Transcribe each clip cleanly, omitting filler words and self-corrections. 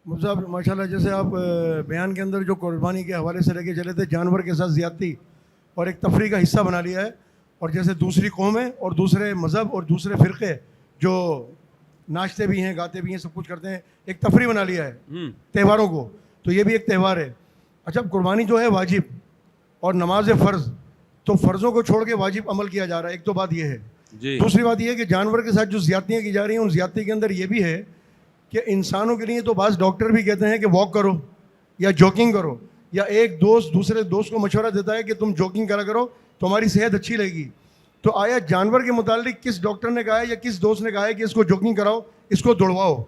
صاحب ماشاء اللہ، جیسے آپ بیان کے اندر جو قربانی کے حوالے سے لے کے چلے تھے، جانور کے ساتھ زیادتی اور ایک تفریح کا حصہ بنا لیا ہے، اور جیسے دوسری قومیں اور دوسرے مذہب اور دوسرے فرقے جو ناچتے بھی ہیں، گاتے بھی ہیں، سب کچھ کرتے ہیں، ایک تفریح بنا لیا ہے تہواروں کو، تو یہ بھی ایک تہوار ہے. اچھا، قربانی جو ہے واجب اور نماز فرض، تو فرضوں کو چھوڑ کے واجب عمل کیا جا رہا ہے، ایک تو بات یہ ہے. دوسری بات یہ ہے کہ جانور کے ساتھ جو زیادتیاں کی جا رہی ہیں، ان زیادتی کے اندر یہ بھی ہے کہ انسانوں کے لیے تو بعض ڈاکٹر بھی کہتے ہیں کہ واک کرو یا جاگنگ کرو، یا ایک دوست دوسرے دوست کو مشورہ دیتا ہے کہ تم جاگنگ کرا کرو تمہاری صحت اچھی رہے گی. تو آیا جانور کے متعلق کس ڈاکٹر نے کہا ہے یا کس دوست نے کہا ہے کہ اس کو جاگنگ کراؤ، اس کو دوڑواؤ؟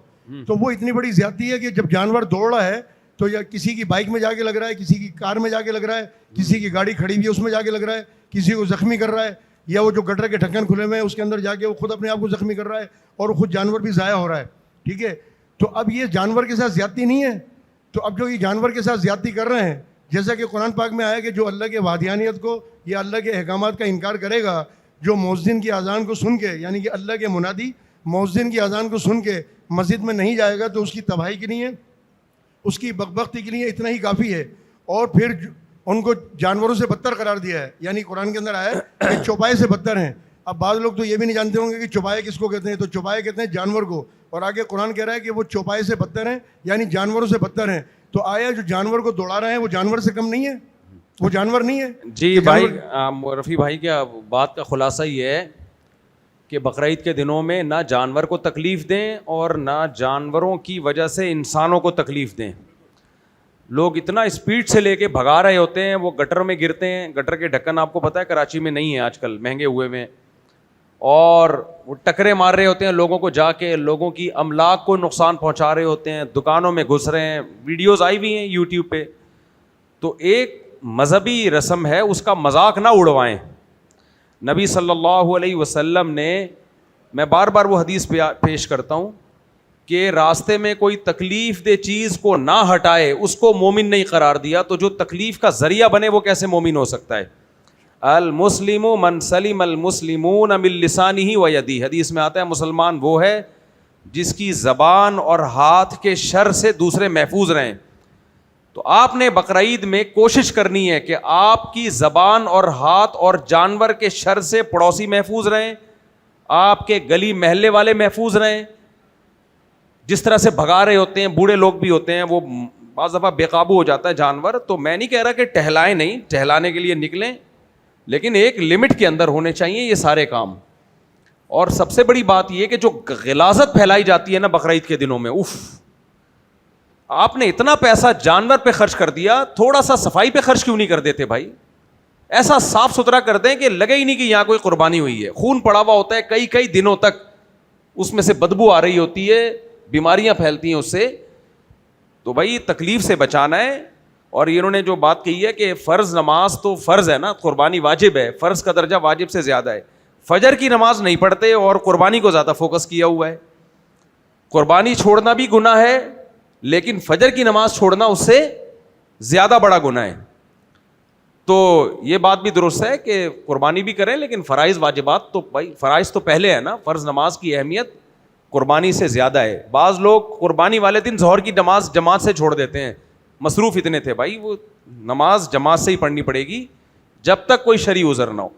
تو وہ اتنی بڑی زیادتی ہے کہ جب جانور دوڑ رہا ہے تو یا کسی کی بائک میں جا کے لگ رہا ہے، کسی کی کار میں جا کے لگ رہا ہے، کسی کی گاڑی کھڑی ہوئی ہے اس میں جا کے لگ رہا ہے، کسی کو زخمی کر رہا ہے، یا وہ جو گٹر کے ڈھکن کھلے ہوئے ہیں اس کے اندر جا کے وہ خود اپنے آپ کو زخمی کر رہا ہے، اور خود جانور بھی ضائع ہو رہا ہے. ٹھیک ہے، تو اب یہ جانور کے ساتھ زیادتی نہیں ہے. تو اب جو یہ جانور کے ساتھ زیادتی کر رہے ہیں، جیسا کہ قرآن پاک میں آیا کہ جو اللہ کے وحدانیت کو یا اللہ کے احکامات کا انکار کرے گا، جو مؤذن کی اذان کو سن کے، یعنی کہ اللہ کے منادی مؤذن کی اذان کو سن کے مسجد میں نہیں جائے گا، تو اس کی تباہی کے لیے، اس کی بدبختی کے لیے اتنا ہی کافی ہے. اور پھر ان کو جانوروں سے بدتر قرار دیا ہے، یعنی قرآن کے اندر آیا ہے کہ چوپائے سے بدتر ہیں. اب بعض لوگ تو یہ بھی نہیں جانتے ہوں گے کہ چوپائے کس کو کہتے ہیں، تو چوپائے کہتے ہیں جانور کو، اور آگے قرآن کہہ رہا ہے کہ وہ چوپائے سے بدتر ہیں، یعنی جانوروں سے بدتر ہیں. تو آیا جو جانور کو دوڑا رہے ہیں وہ جانور سے کم نہیں ہے؟ وہ جانور نہیں ہے؟ جی بھائی، رفیع بھائی کیا بات کا خلاصہ یہ ہے کہ بقرعید کے دنوں میں نہ جانور کو تکلیف دیں اور نہ جانوروں کی وجہ سے انسانوں کو تکلیف دیں. لوگ اتنا اسپیڈ سے لے کے بھگا رہے ہوتے ہیں، وہ گٹر میں گرتے ہیں. گٹر کے ڈھکن آپ کو پتہ ہے کراچی میں نہیں ہے آج کل، مہنگے ہوئے میں، اور وہ ٹکرے مار رہے ہوتے ہیں لوگوں کو، جا کے لوگوں کی املاک کو نقصان پہنچا رہے ہوتے ہیں، دکانوں میں گھس رہے ہیں. ویڈیوز آئی ہوئی ہیں یوٹیوب پہ. تو ایک مذہبی رسم ہے، اس کا مذاق نہ اڑوائیں. نبی صلی اللہ علیہ وسلم نے، میں بار بار وہ حدیث پیش کرتا ہوں کہ راستے میں کوئی تکلیف دہ چیز کو نہ ہٹائے اس کو مومن نہیں قرار دیا. تو جو تکلیف کا ذریعہ بنے وہ کیسے مومن ہو سکتا ہے؟ المسلم من سلم المسلمون من لسانہ و یدہ، حدیث میں آتا ہے مسلمان وہ ہے جس کی زبان اور ہاتھ کے شر سے دوسرے محفوظ رہیں. تو آپ نے بقرعید میں کوشش کرنی ہے کہ آپ کی زبان اور ہاتھ اور جانور کے شر سے پڑوسی محفوظ رہیں، آپ کے گلی محلے والے محفوظ رہیں. جس طرح سے بھگا رہے ہوتے ہیں، بوڑھے لوگ بھی ہوتے ہیں، وہ بعض دفعہ بے قابو ہو جاتا ہے جانور. تو میں نہیں کہہ رہا کہ ٹہلائیں نہیں، ٹہلانے کے لیے نکلیں، لیکن ایک لمٹ کے اندر ہونے چاہیے یہ سارے کام. اور سب سے بڑی بات یہ کہ جو غلاظت پھیلائی جاتی ہے نا بقرعید کے دنوں میں، آپ نے اتنا پیسہ جانور پہ خرچ کر دیا، تھوڑا سا صفائی پہ خرچ کیوں نہیں کر دیتے بھائی؟ ایسا صاف ستھرا کر دیں کہ لگے ہی نہیں کہ یہاں کوئی قربانی ہوئی ہے. خون پڑا ہوا ہوتا ہے کئی کئی دنوں تک، اس میں سے بدبو آ رہی ہوتی ہے، بیماریاں پھیلتی ہیں اس سے. تو بھائی تکلیف سے بچانا ہے. اور انہوں نے جو بات کہی ہے کہ فرض نماز تو فرض ہے نا، قربانی واجب ہے، فرض کا درجہ واجب سے زیادہ ہے. فجر کی نماز نہیں پڑھتے اور قربانی کو زیادہ فوکس کیا ہوا ہے. قربانی چھوڑنا بھی گناہ ہے، لیکن فجر کی نماز چھوڑنا اس سے زیادہ بڑا گناہ ہے. تو یہ بات بھی درست ہے کہ قربانی بھی کریں، لیکن فرائض واجبات تو بھائی فرائض تو پہلے ہے نا. فرض نماز کی اہمیت قربانی سے زیادہ ہے. بعض لوگ قربانی والے دن ظہر کی نماز جماعت سے چھوڑ دیتے ہیں، مصروف اتنے تھے. بھائی وہ نماز جماعت سے ہی پڑھنی پڑے گی جب تک کوئی شرعی عذر نہ ہو.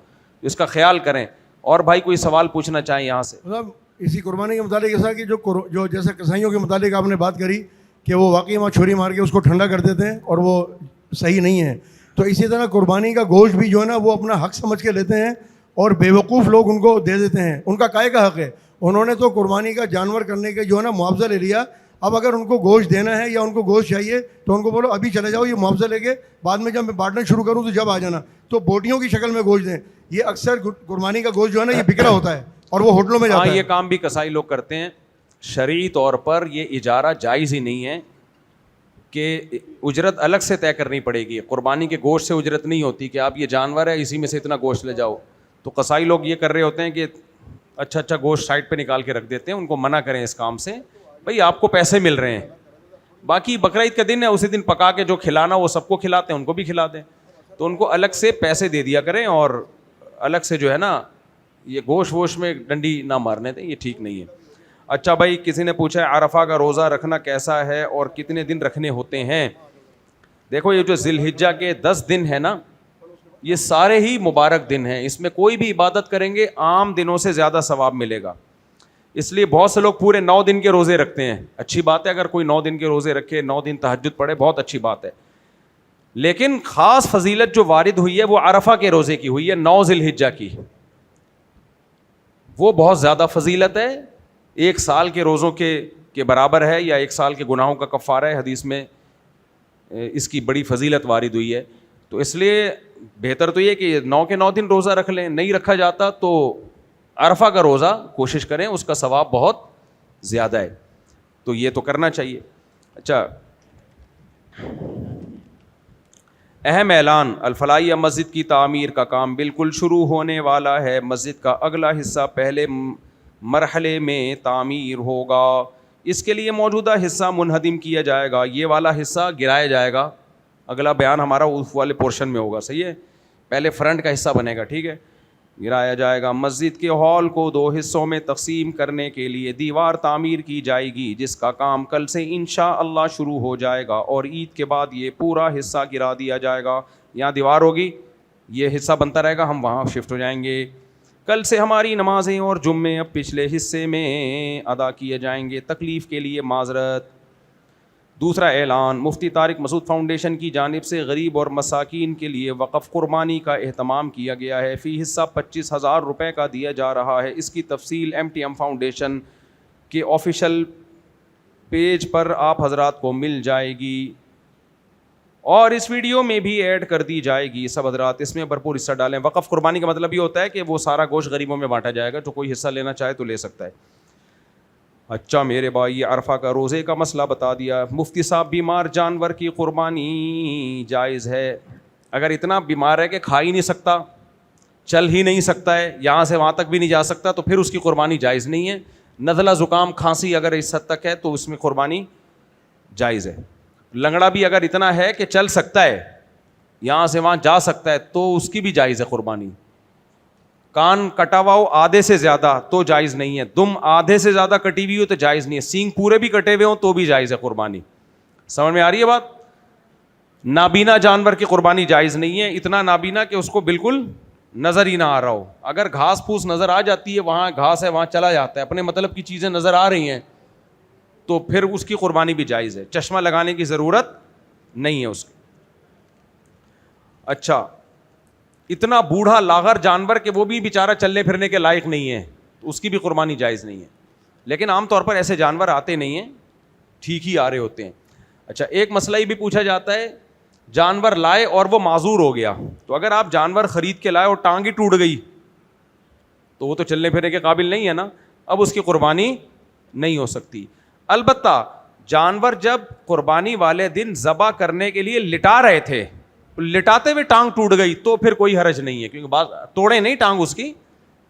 اس کا خیال کریں. اور بھائی کوئی سوال پوچھنا چاہیں یہاں سے؟ مطلب اسی قربانی کے متعلق ایسا کہ جو جیسے کسائیوں کے متعلق آپ نے بات کری کہ وہ واقعی وہاں چھری مار کے اس کو ٹھنڈا کر دیتے ہیں اور وہ صحیح نہیں ہے. تو اسی طرح قربانی کا گوشت بھی جو ہے نا وہ اپنا حق سمجھ کے لیتے ہیں، اور بیوقوف لوگ ان کو دے دیتے ہیں. ان کا کائے کا حق ہے؟ انہوں نے تو قربانی کا جانور کرنے کے جو ہے نا معاوضہ لے لیا. اب اگر ان کو گوشت دینا ہے یا ان کو گوشت چاہیے تو ان کو بولو ابھی چلے جاؤ یہ معاوضہ لے کے، بعد میں جب میں بانٹنا شروع کروں تو جب آ جانا. تو بوٹیوں کی شکل میں گوشت دیں. یہ اکثر قربانی کا گوشت جو ہے نا یہ بکرا ہوتا ہے اور وہ ہوٹلوں میں جاتا ہے. یہ کام بھی کسائی لوگ کرتے ہیں. شرعی طور پر یہ اجارہ جائز ہی نہیں ہے کہ اجرت الگ سے طے کرنی پڑے گی. قربانی کے گوشت سے اجرت نہیں ہوتی کہ آپ یہ جانور ہے اسی میں سے اتنا گوشت لے جاؤ. تو قصائی لوگ یہ کر رہے ہوتے ہیں کہ اچھا گوشت سائڈ پہ نکال کے رکھ دیتے ہیں. ان کو منع کریں اس کام سے. بھائی آپ کو پیسے مل رہے ہیں. باقی بقرعید کا دن ہے، اسی دن پکا کے جو کھلانا وہ سب کو کھلاتے ہیں، ان کو بھی کھلا دیں. تو ان کو الگ سے پیسے دے دیا کریں اور الگ سے جو ہے نا یہ گوشت ووش میں ڈنڈی نہ مارنے دیں. یہ ٹھیک نہیں ہے. اچھا بھائی, کسی نے پوچھا ہے عرفہ کا روزہ رکھنا کیسا ہے اور کتنے دن رکھنے ہوتے ہیں. دیکھو یہ جو ذی الحجہ کے 10 دن ہے نا, یہ سارے ہی مبارک دن ہیں, اس میں کوئی بھی عبادت کریں گے عام دنوں سے زیادہ ثواب ملے گا. اس لیے بہت سے لوگ پورے 9 دن کے روزے رکھتے ہیں, اچھی بات ہے, اگر کوئی 9 دن کے روزے رکھے, 9 دن تہجد پڑھے, بہت اچھی بات ہے. لیکن خاص فضیلت جو وارد ہوئی ہے وہ عرفہ کے روزے کی ہوئی ہے, 9 ذی الحجہ کی. وہ بہت زیادہ فضیلت ہے, 1 سال کے روزوں کے برابر ہے, یا 1 سال کے گناہوں کا کفارہ ہے. حدیث میں اس کی بڑی فضیلت وارد ہوئی ہے. تو اس لیے بہتر تو یہ کہ 9 کے 9 دن روزہ رکھ لیں. نہیں رکھا جاتا تو عرفہ کا روزہ کوشش کریں, اس کا ثواب بہت زیادہ ہے, تو یہ تو کرنا چاہیے. اچھا, اہم اعلان, الفلاحیہ مسجد کی تعمیر کا کام بالکل شروع ہونے والا ہے. مسجد کا اگلا حصہ پہلے مرحلے میں تعمیر ہوگا. اس کے لیے موجودہ حصہ منہدم کیا جائے گا, یہ والا حصہ گرایا جائے گا. اگلا بیان ہمارا اس والے پورشن میں ہوگا, صحیح ہے. پہلے فرنٹ کا حصہ بنے گا, ٹھیک ہے, گرایا جائے گا. مسجد کے ہال کو 2 حصوں میں تقسیم کرنے کے لیے دیوار تعمیر کی جائے گی, جس کا کام کل سے انشاءاللہ شروع ہو جائے گا, اور عید کے بعد یہ پورا حصہ گرا دیا جائے گا. یہاں دیوار ہوگی, یہ حصہ بنتا رہے گا, ہم وہاں شفٹ ہو جائیں گے. کل سے ہماری نمازیں اور جمعے اب پچھلے حصے میں ادا کیے جائیں گے. تکلیف کے لیے معذرت. دوسرا اعلان, مفتی طارق مسعود فاؤنڈیشن کی جانب سے غریب اور مساکین کے لیے وقف قربانی کا اہتمام کیا گیا ہے. فی حصہ 25,000 روپے کا دیا جا رہا ہے. اس کی تفصیل MTM فاؤنڈیشن کے آفیشیل پیج پر آپ حضرات کو مل جائے گی, اور اس ویڈیو میں بھی ایڈ کر دی جائے گی. سب حضرات اس میں بھرپور حصہ ڈالیں. وقف قربانی کا مطلب یہ ہوتا ہے کہ وہ سارا گوشت غریبوں میں بانٹا جائے گا, جو کوئی حصہ لینا چاہے تو لے سکتا ہے. اچھا میرے بھائی, یہ عرفہ کا روزے کا مسئلہ بتا دیا. مفتی صاحب, بیمار جانور کی قربانی جائز ہے؟ اگر اتنا بیمار ہے کہ کھا ہی نہیں سکتا, چل ہی نہیں سکتا ہے, یہاں سے وہاں تک بھی نہیں جا سکتا, تو پھر اس کی قربانی جائز نہیں ہے. نزلہ زکام کھانسی اگر اس حد تک ہے تو اس میں قربانی جائز ہے. لنگڑا بھی اگر اتنا ہے کہ چل سکتا ہے, یہاں سے وہاں جا سکتا ہے, تو اس کی بھی جائز ہے قربانی. کان کٹا ہوا ہو آدھے سے زیادہ تو جائز نہیں ہے. دم آدھے سے زیادہ کٹی ہوئی ہو تو جائز نہیں ہے. سینگ پورے بھی کٹے ہوئے ہوں تو بھی جائز ہے قربانی. سمجھ میں آ رہی ہے بات؟ نابینا جانور کی قربانی جائز نہیں ہے. اتنا نابینا کہ اس کو بالکل نظر ہی نہ آ رہا ہو. اگر گھاس پھوس نظر آ جاتی ہے, وہاں گھاس ہے وہاں چلا جاتا ہے, اپنے مطلب کی چیزیں نظر آ رہی ہیں, تو پھر اس کی قربانی بھی جائز ہے. چشمہ لگانے کی ضرورت نہیں ہے اس کی. اچھا, اتنا بوڑھا لاغر جانور کہ وہ بھی بیچارہ چلنے پھرنے کے لائق نہیں ہے, اس کی بھی قربانی جائز نہیں ہے. لیکن عام طور پر ایسے جانور آتے نہیں ہیں, ٹھیک ہی آ رہے ہوتے ہیں. اچھا, ایک مسئلہ یہ بھی پوچھا جاتا ہے, جانور لائے اور وہ معذور ہو گیا, تو اگر آپ جانور خرید کے لائے اور ٹانگ ہی ٹوٹ گئی تو وہ تو چلنے پھرنے کے قابل نہیں ہے نا, اب اس کی قربانی نہیں ہو سکتی. البتہ جانور جب قربانی والے دن ذبح کرنے کے لیے لٹا رہے تھے, لٹاتے ہوئے ٹانگ ٹوٹ گئی تو پھر کوئی حرج نہیں ہے, کیونکہ بعض توڑے نہیں ٹانگ اس کی.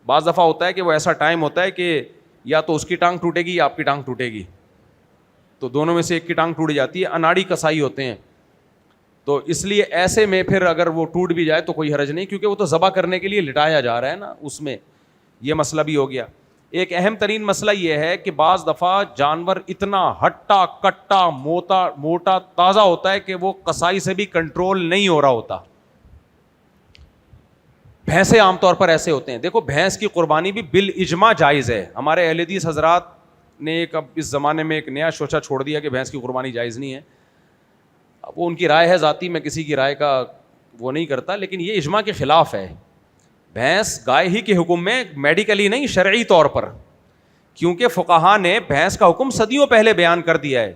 بعض دفعہ ہوتا ہے کہ وہ ایسا ٹائم ہوتا ہے کہ یا تو اس کی ٹانگ ٹوٹے گی یا آپ کی ٹانگ ٹوٹے گی, تو دونوں میں سے ایک کی ٹانگ ٹوٹ جاتی ہے. اناڑی کسائی ہوتے ہیں, تو اس لیے ایسے میں پھر اگر وہ ٹوٹ بھی جائے تو کوئی حرج نہیں, کیونکہ وہ تو ذبح کرنے کے لیے لٹایا جا رہا ہے نا, اس میں یہ مسئلہ بھی ہو گیا. ایک اہم ترین مسئلہ یہ ہے کہ بعض دفعہ جانور اتنا ہٹا کٹا موٹا تازہ ہوتا ہے کہ وہ کسائی سے بھی کنٹرول نہیں ہو رہا ہوتا. بھینسیں عام طور پر ایسے ہوتے ہیں. دیکھو, بھینس کی قربانی بھی بالاجماع جائز ہے. ہمارے اہل حدیث حضرات نے اب اس زمانے میں ایک نیا شوچہ چھوڑ دیا کہ بھینس کی قربانی جائز نہیں ہے. اب وہ ان کی رائے ہے ذاتی, میں کسی کی رائے کا وہ نہیں کرتا, لیکن یہ اجماع کے خلاف ہے. بھینس گائے ہی کے حکم میں, میڈیکلی نہیں, شرعی طور پر, کیونکہ فقہا نے بھینس کا حکم صدیوں پہلے بیان کر دیا ہے,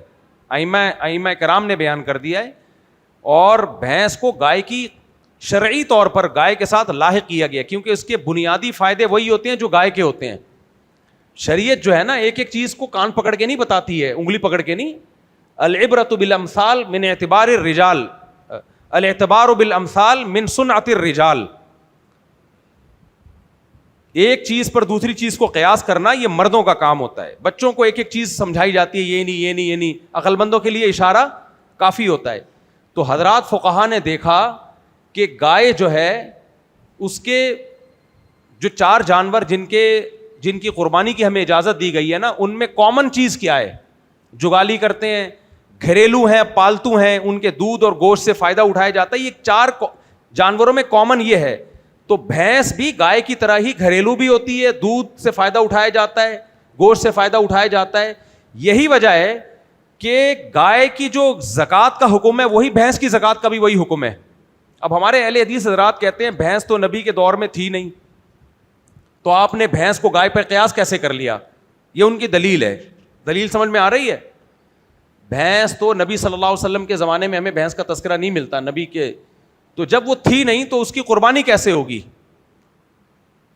ائمہ کرام نے بیان کر دیا ہے, اور بھینس کو گائے کی شرعی طور پر گائے کے ساتھ لاحق کیا گیا, کیونکہ اس کے بنیادی فائدے وہی ہوتے ہیں جو گائے کے ہوتے ہیں. شریعت جو ہے نا, ایک ایک چیز کو کان پکڑ کے نہیں بتاتی ہے, انگلی پکڑ کے نہیں. العبرۃ بالامثال من اعتبار الرجال, الاعتبار بالامثال من صنعۃ الرجال. ایک چیز پر دوسری چیز کو قیاس کرنا یہ مردوں کا کام ہوتا ہے. بچوں کو ایک ایک چیز سمجھائی جاتی ہے, یہ نہیں یہ نہیں یہ نہیں, عقل مندوں کے لیے اشارہ کافی ہوتا ہے. تو حضرات فقہا نے دیکھا کہ گائے جو ہے, اس کے جو 4 جانور جن کے جن کی قربانی کی ہمیں اجازت دی گئی ہے نا, ان میں کامن چیز کیا ہے؟ جگالی کرتے ہیں, گھریلو ہیں, پالتو ہیں, ان کے دودھ اور گوشت سے فائدہ اٹھایا جاتا ہے. یہ 4 جانوروں میں کامن یہ ہے. تو بھینس بھی گائے کی طرح ہی گھریلو بھی ہوتی ہے, دودھ سے فائدہ اٹھایا جاتا ہے, گوشت سے فائدہ اٹھایا جاتا ہے. یہی وجہ ہے کہ گائے کی جو زکوٰۃ کا حکم ہے وہی بھینس کی زکوٰۃ کا بھی وہی حکم ہے. اب ہمارے اہل حدیث حضرات کہتے ہیں بھینس تو نبی کے دور میں تھی نہیں, تو آپ نے بھینس کو گائے پر قیاس کیسے کر لیا؟ یہ ان کی دلیل ہے. دلیل سمجھ میں آ رہی ہے؟ بھینس تو نبی صلی اللہ علیہ وسلم کے زمانے میں ہمیں بھینس کا تذکرہ نہیں ملتا نبی کے, تو جب وہ تھی نہیں تو اس کی قربانی کیسے ہوگی؟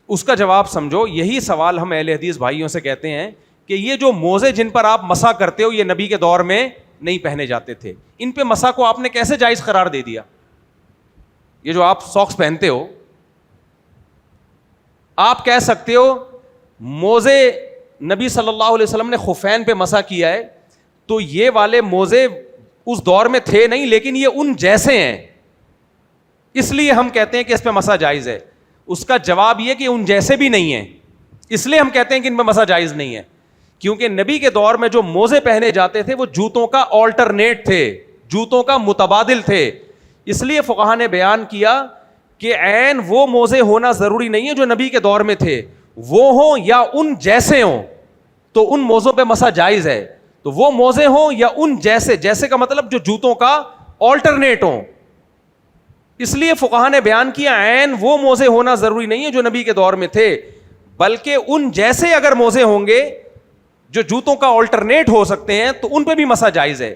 اس کا جواب سمجھو. یہی سوال ہم اہل حدیث بھائیوں سے کہتے ہیں کہ یہ جو موزے جن پر آپ مسح کرتے ہو یہ نبی کے دور میں نہیں پہنے جاتے تھے, ان پہ مسح کو آپ نے کیسے جائز قرار دے دیا؟ یہ جو آپ ساکس پہنتے ہو, آپ کہہ سکتے ہو موزے نبی صلی اللہ علیہ وسلم نے خفین پہ مسح کیا ہے, تو یہ والے موزے اس دور میں تھے نہیں لیکن یہ ان جیسے ہیں, اس لیے ہم کہتے ہیں کہ اس پہ مسح جائز ہے. اس کا جواب یہ کہ ان جیسے بھی نہیں ہیں, اس لیے ہم کہتے ہیں کہ ان پہ مسح جائز نہیں ہے, کیونکہ نبی کے دور میں جو موزے پہنے جاتے تھے وہ جوتوں کا آلٹرنیٹ تھے, جوتوں کا متبادل تھے. اس لیے فقہا نے بیان کیا کہ عین وہ موزے ہونا ضروری نہیں ہے جو نبی کے دور میں تھے, وہ ہوں یا ان جیسے ہوں تو ان موزوں پہ مسح جائز ہے. تو وہ موزے ہوں یا ان جیسے, جیسے کا مطلب جو جوتوں کا آلٹرنیٹ ہوں. اس لیے فقہا نے بیان کیا عین وہ موزے ہونا ضروری نہیں ہے جو نبی کے دور میں تھے, بلکہ ان جیسے اگر موزے ہوں گے جو جوتوں کا آلٹرنیٹ ہو سکتے ہیں تو ان پہ بھی مسح جائز ہے.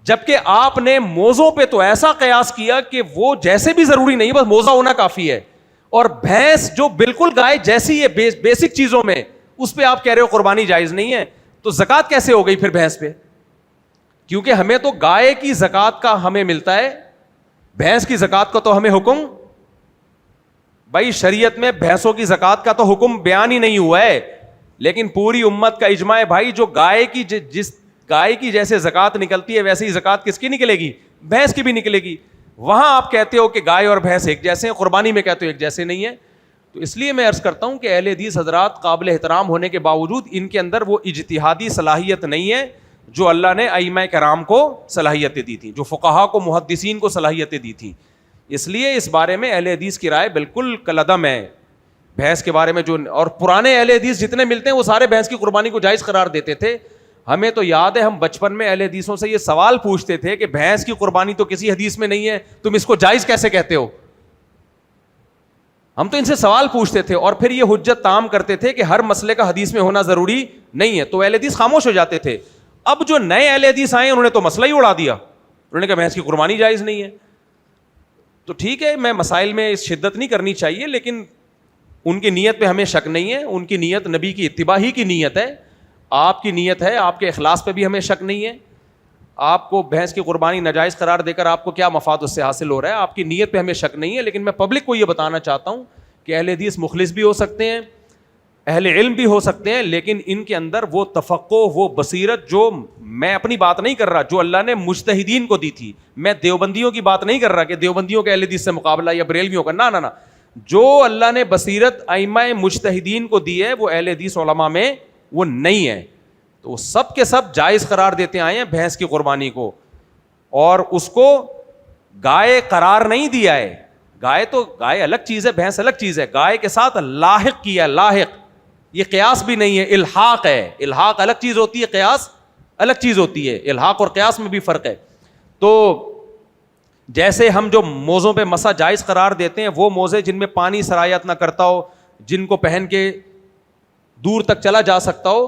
جبکہ آپ نے موزوں پہ تو ایسا قیاس کیا کہ وہ جیسے بھی ضروری نہیں, بس موزہ ہونا کافی ہے. اور بھینس جو بالکل گائے جیسی ہے بیسک چیزوں میں, اس پہ آپ کہہ رہے ہو قربانی جائز نہیں ہے, تو زکوٰۃ کیسے ہو گئی پھر بھینس پہ؟ کیونکہ ہمیں تو گائے کی زکوٰۃ کا ہمیں ملتا ہے, بھینس کی زکوٰۃ کا تو ہمیں حکم, بھائی شریعت میں بھینسوں کی زکوٰۃ کا تو حکم بیان ہی نہیں ہوا ہے, لیکن پوری امت کا اجماع ہے بھائی جو گائے کی جس گائے کی جیسے زکوٰۃ نکلتی ہے ویسے ہی زکوٰۃ کس کی نکلے گی؟ بھینس کی بھی نکلے گی. وہاں آپ کہتے ہو کہ گائے اور بھینس ایک جیسے ہیں, قربانی میں کہتے ہو ایک جیسے نہیں ہے. تو اس لیے میں عرض کرتا ہوں کہ اہل حدیث حضرات قابل احترام ہونے کے باوجود ان کے اندر وہ اجتہادی صلاحیت نہیں ہے جو اللہ نے ائمہ کرام کو صلاحیتیں دی تھیں, جو فقہا کو محدثین کو صلاحیتیں دی تھیں. اس لیے اس بارے میں اہل حدیث کی رائے بالکل کالعدم ہے بھینس کے بارے میں. جو اور پرانے اہل حدیث جتنے ملتے ہیں وہ سارے بھینس کی قربانی کو جائز قرار دیتے تھے. ہمیں تو یاد ہے ہم بچپن میں اہل حدیثوں سے یہ سوال پوچھتے تھے کہ بھینس کی قربانی تو کسی حدیث میں نہیں ہے, تم اس کو جائز کیسے کہتے ہو؟ ہم تو ان سے سوال پوچھتے تھے اور پھر یہ حجت تام کرتے تھے کہ ہر مسئلے کا حدیث میں ہونا ضروری نہیں ہے, تو اہل حدیث خاموش ہو جاتے تھے. اب جو نئے اہل حدیث آئے انہوں نے تو مسئلہ ہی اڑا دیا, انہوں نے کہا بھینس کی قربانی جائز نہیں ہے. تو ٹھیک ہے, میں مسائل میں شدت نہیں کرنی چاہیے, لیکن ان کی نیت پہ ہمیں شک نہیں ہے, ان کی نیت نبی کی اتباع ہی کی نیت ہے, آپ کی نیت ہے, آپ کے اخلاص پہ بھی ہمیں شک نہیں ہے. آپ کو بھینس کی قربانی ناجائز قرار دے کر آپ کو کیا مفاد اس سے حاصل ہو رہا ہے, آپ کی نیت پہ ہمیں شک نہیں ہے. لیکن میں پبلک کو یہ بتانا چاہتا ہوں کہ اہل حدیث مخلص بھی ہو سکتے ہیں, اہل علم بھی ہو سکتے ہیں, لیکن ان کے اندر وہ تفقہ, وہ بصیرت, جو میں اپنی بات نہیں کر رہا, جو اللہ نے مجتہدین کو دی تھی. میں دیوبندیوں کی بات نہیں کر رہا کہ دیوبندیوں کے اہل حدیث سے مقابلہ یا بریلویوں کا, نہ, جو اللہ نے بصیرت ائمہ مجتہدین کو دی ہے وہ اہل حدیث علماء میں وہ نہیں ہے. تو وہ سب کے سب جائز قرار دیتے آئے ہیں بھینس کی قربانی کو, اور اس کو گائے قرار نہیں دیا ہے. گائے الگ چیز ہے, بھینس الگ چیز ہے, گائے کے ساتھ لاحق کیا, لاحق. یہ قیاس بھی نہیں ہے, الحاق ہے. الحاق الگ چیز ہوتی ہے, قیاس الگ چیز ہوتی ہے. الحاق اور قیاس میں بھی فرق ہے. تو جیسے ہم جو موزوں پہ مسح جائز قرار دیتے ہیں, وہ موزے جن میں پانی سرایت نہ کرتا ہو, جن کو پہن کے دور تک چلا جا سکتا ہو,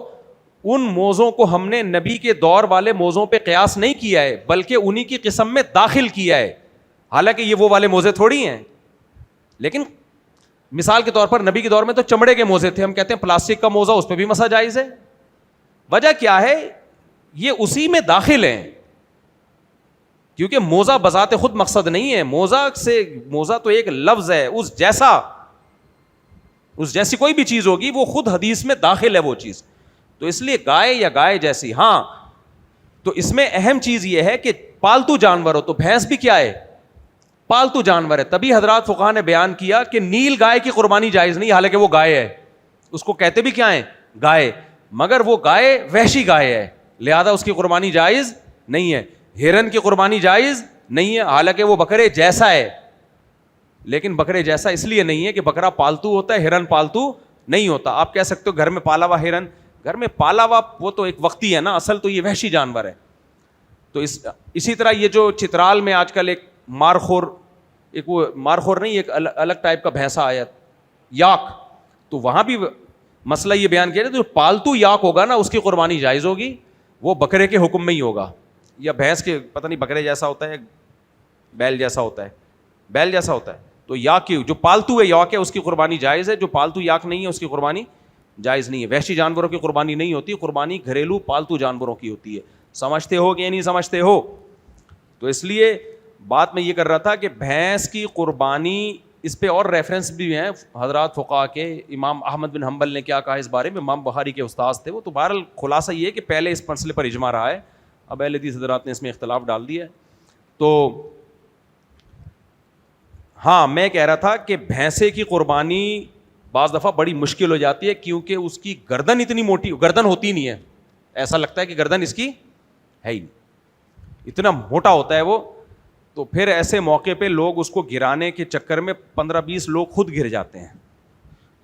ان موزوں کو ہم نے نبی کے دور والے موزوں پہ قیاس نہیں کیا ہے, بلکہ انہی کی قسم میں داخل کیا ہے. حالانکہ یہ وہ والے موزے تھوڑی ہیں, لیکن مثال کے طور پر نبی کے دور میں تو چمڑے کے موزے تھے, ہم کہتے ہیں پلاسٹک کا موزہ, اس پہ بھی مسح جائز ہے. وجہ کیا ہے؟ یہ اسی میں داخل ہیں, کیونکہ موزہ بذات خود مقصد نہیں ہے. موزہ تو ایک لفظ ہے, اس جیسی کوئی بھی چیز ہوگی وہ خود حدیث میں داخل ہے وہ چیز. تو اس لیے گائے یا گائے جیسی, ہاں تو اس میں اہم چیز یہ ہے کہ پالتو جانور ہو. تو بھینس بھی کیا ہے؟ پالتو جانور ہے. تبھی حضرات فقہا نے بیان کیا کہ نیل گائے کی قربانی جائز نہیں, حالانکہ وہ گائے ہے. اس کو کہتے بھی کیا ہیں؟ گائے. مگر وہ گائے وحشی گائے ہے, لہذا اس کی قربانی جائز نہیں ہے. ہرن کی قربانی جائز نہیں ہے, حالانکہ وہ بکرے جیسا ہے, لیکن بکرے جیسا اس لیے نہیں ہے کہ بکرا پالتو ہوتا ہے, ہرن پالتو نہیں ہوتا. آپ کہہ سکتے ہو گھر میں پالا ہوا ہرن, گھر میں پالا ہوا وہ تو ایک وقتی ہے نا, اصل تو یہ وحشی جانور ہے. تو اسی طرح یہ جو چترال میں آج کل ایک مارخور, ایک وہ مارخور نہیں, ایک الگ ٹائپ کا بھینسا آیا یاک, تو وہاں بھی مسئلہ یہ بیان کیا جائے جو پالتو یاک ہوگا نا اس کی قربانی جائز ہوگی, وہ بکرے کے حکم میں ہی ہوگا, یا بھینس کے پتہ نہیں بکرے جیسا ہوتا ہے, بیل جیسا ہوتا ہے, بیل جیسا ہوتا ہے. تو یاک کی جو پالتو ہے یاک ہے اس کی قربانی جائز ہے, جو پالتو یاک نہیں ہے اس کی قربانی جائز نہیں ہے. وحشی جانوروں کی قربانی نہیں ہوتی, قربانی گھریلو پالتو جانوروں کی ہوتی ہے. سمجھتے ہو کہ نہیں سمجھتے ہو؟ تو اس لیے بات میں یہ کر رہا تھا کہ بھینس کی قربانی, اس پہ اور ریفرنس بھی ہیں حضرات فقہا کے. امام احمد بن حنبل نے کیا کہا اس بارے میں, امام بخاری کے استاد تھے وہ. تو بہرحال خلاصہ یہ ہے کہ پہلے اس مسئلے پر اجماع رہا ہے, اب اہل حدیث حضرات نے اس میں اختلاف ڈال دیا ہے. تو ہاں میں کہہ رہا تھا کہ بھینسے کی قربانی بعض دفعہ بڑی مشکل ہو جاتی ہے, کیونکہ اس کی گردن اتنی موٹی, گردن ہوتی نہیں ہے, ایسا لگتا ہے کہ گردن اس کی ہے ہی نہیں, اتنا موٹا ہوتا ہے وہ. تو پھر ایسے موقع پہ لوگ اس کو گرانے کے چکر میں 15-20 لوگ خود گر جاتے ہیں.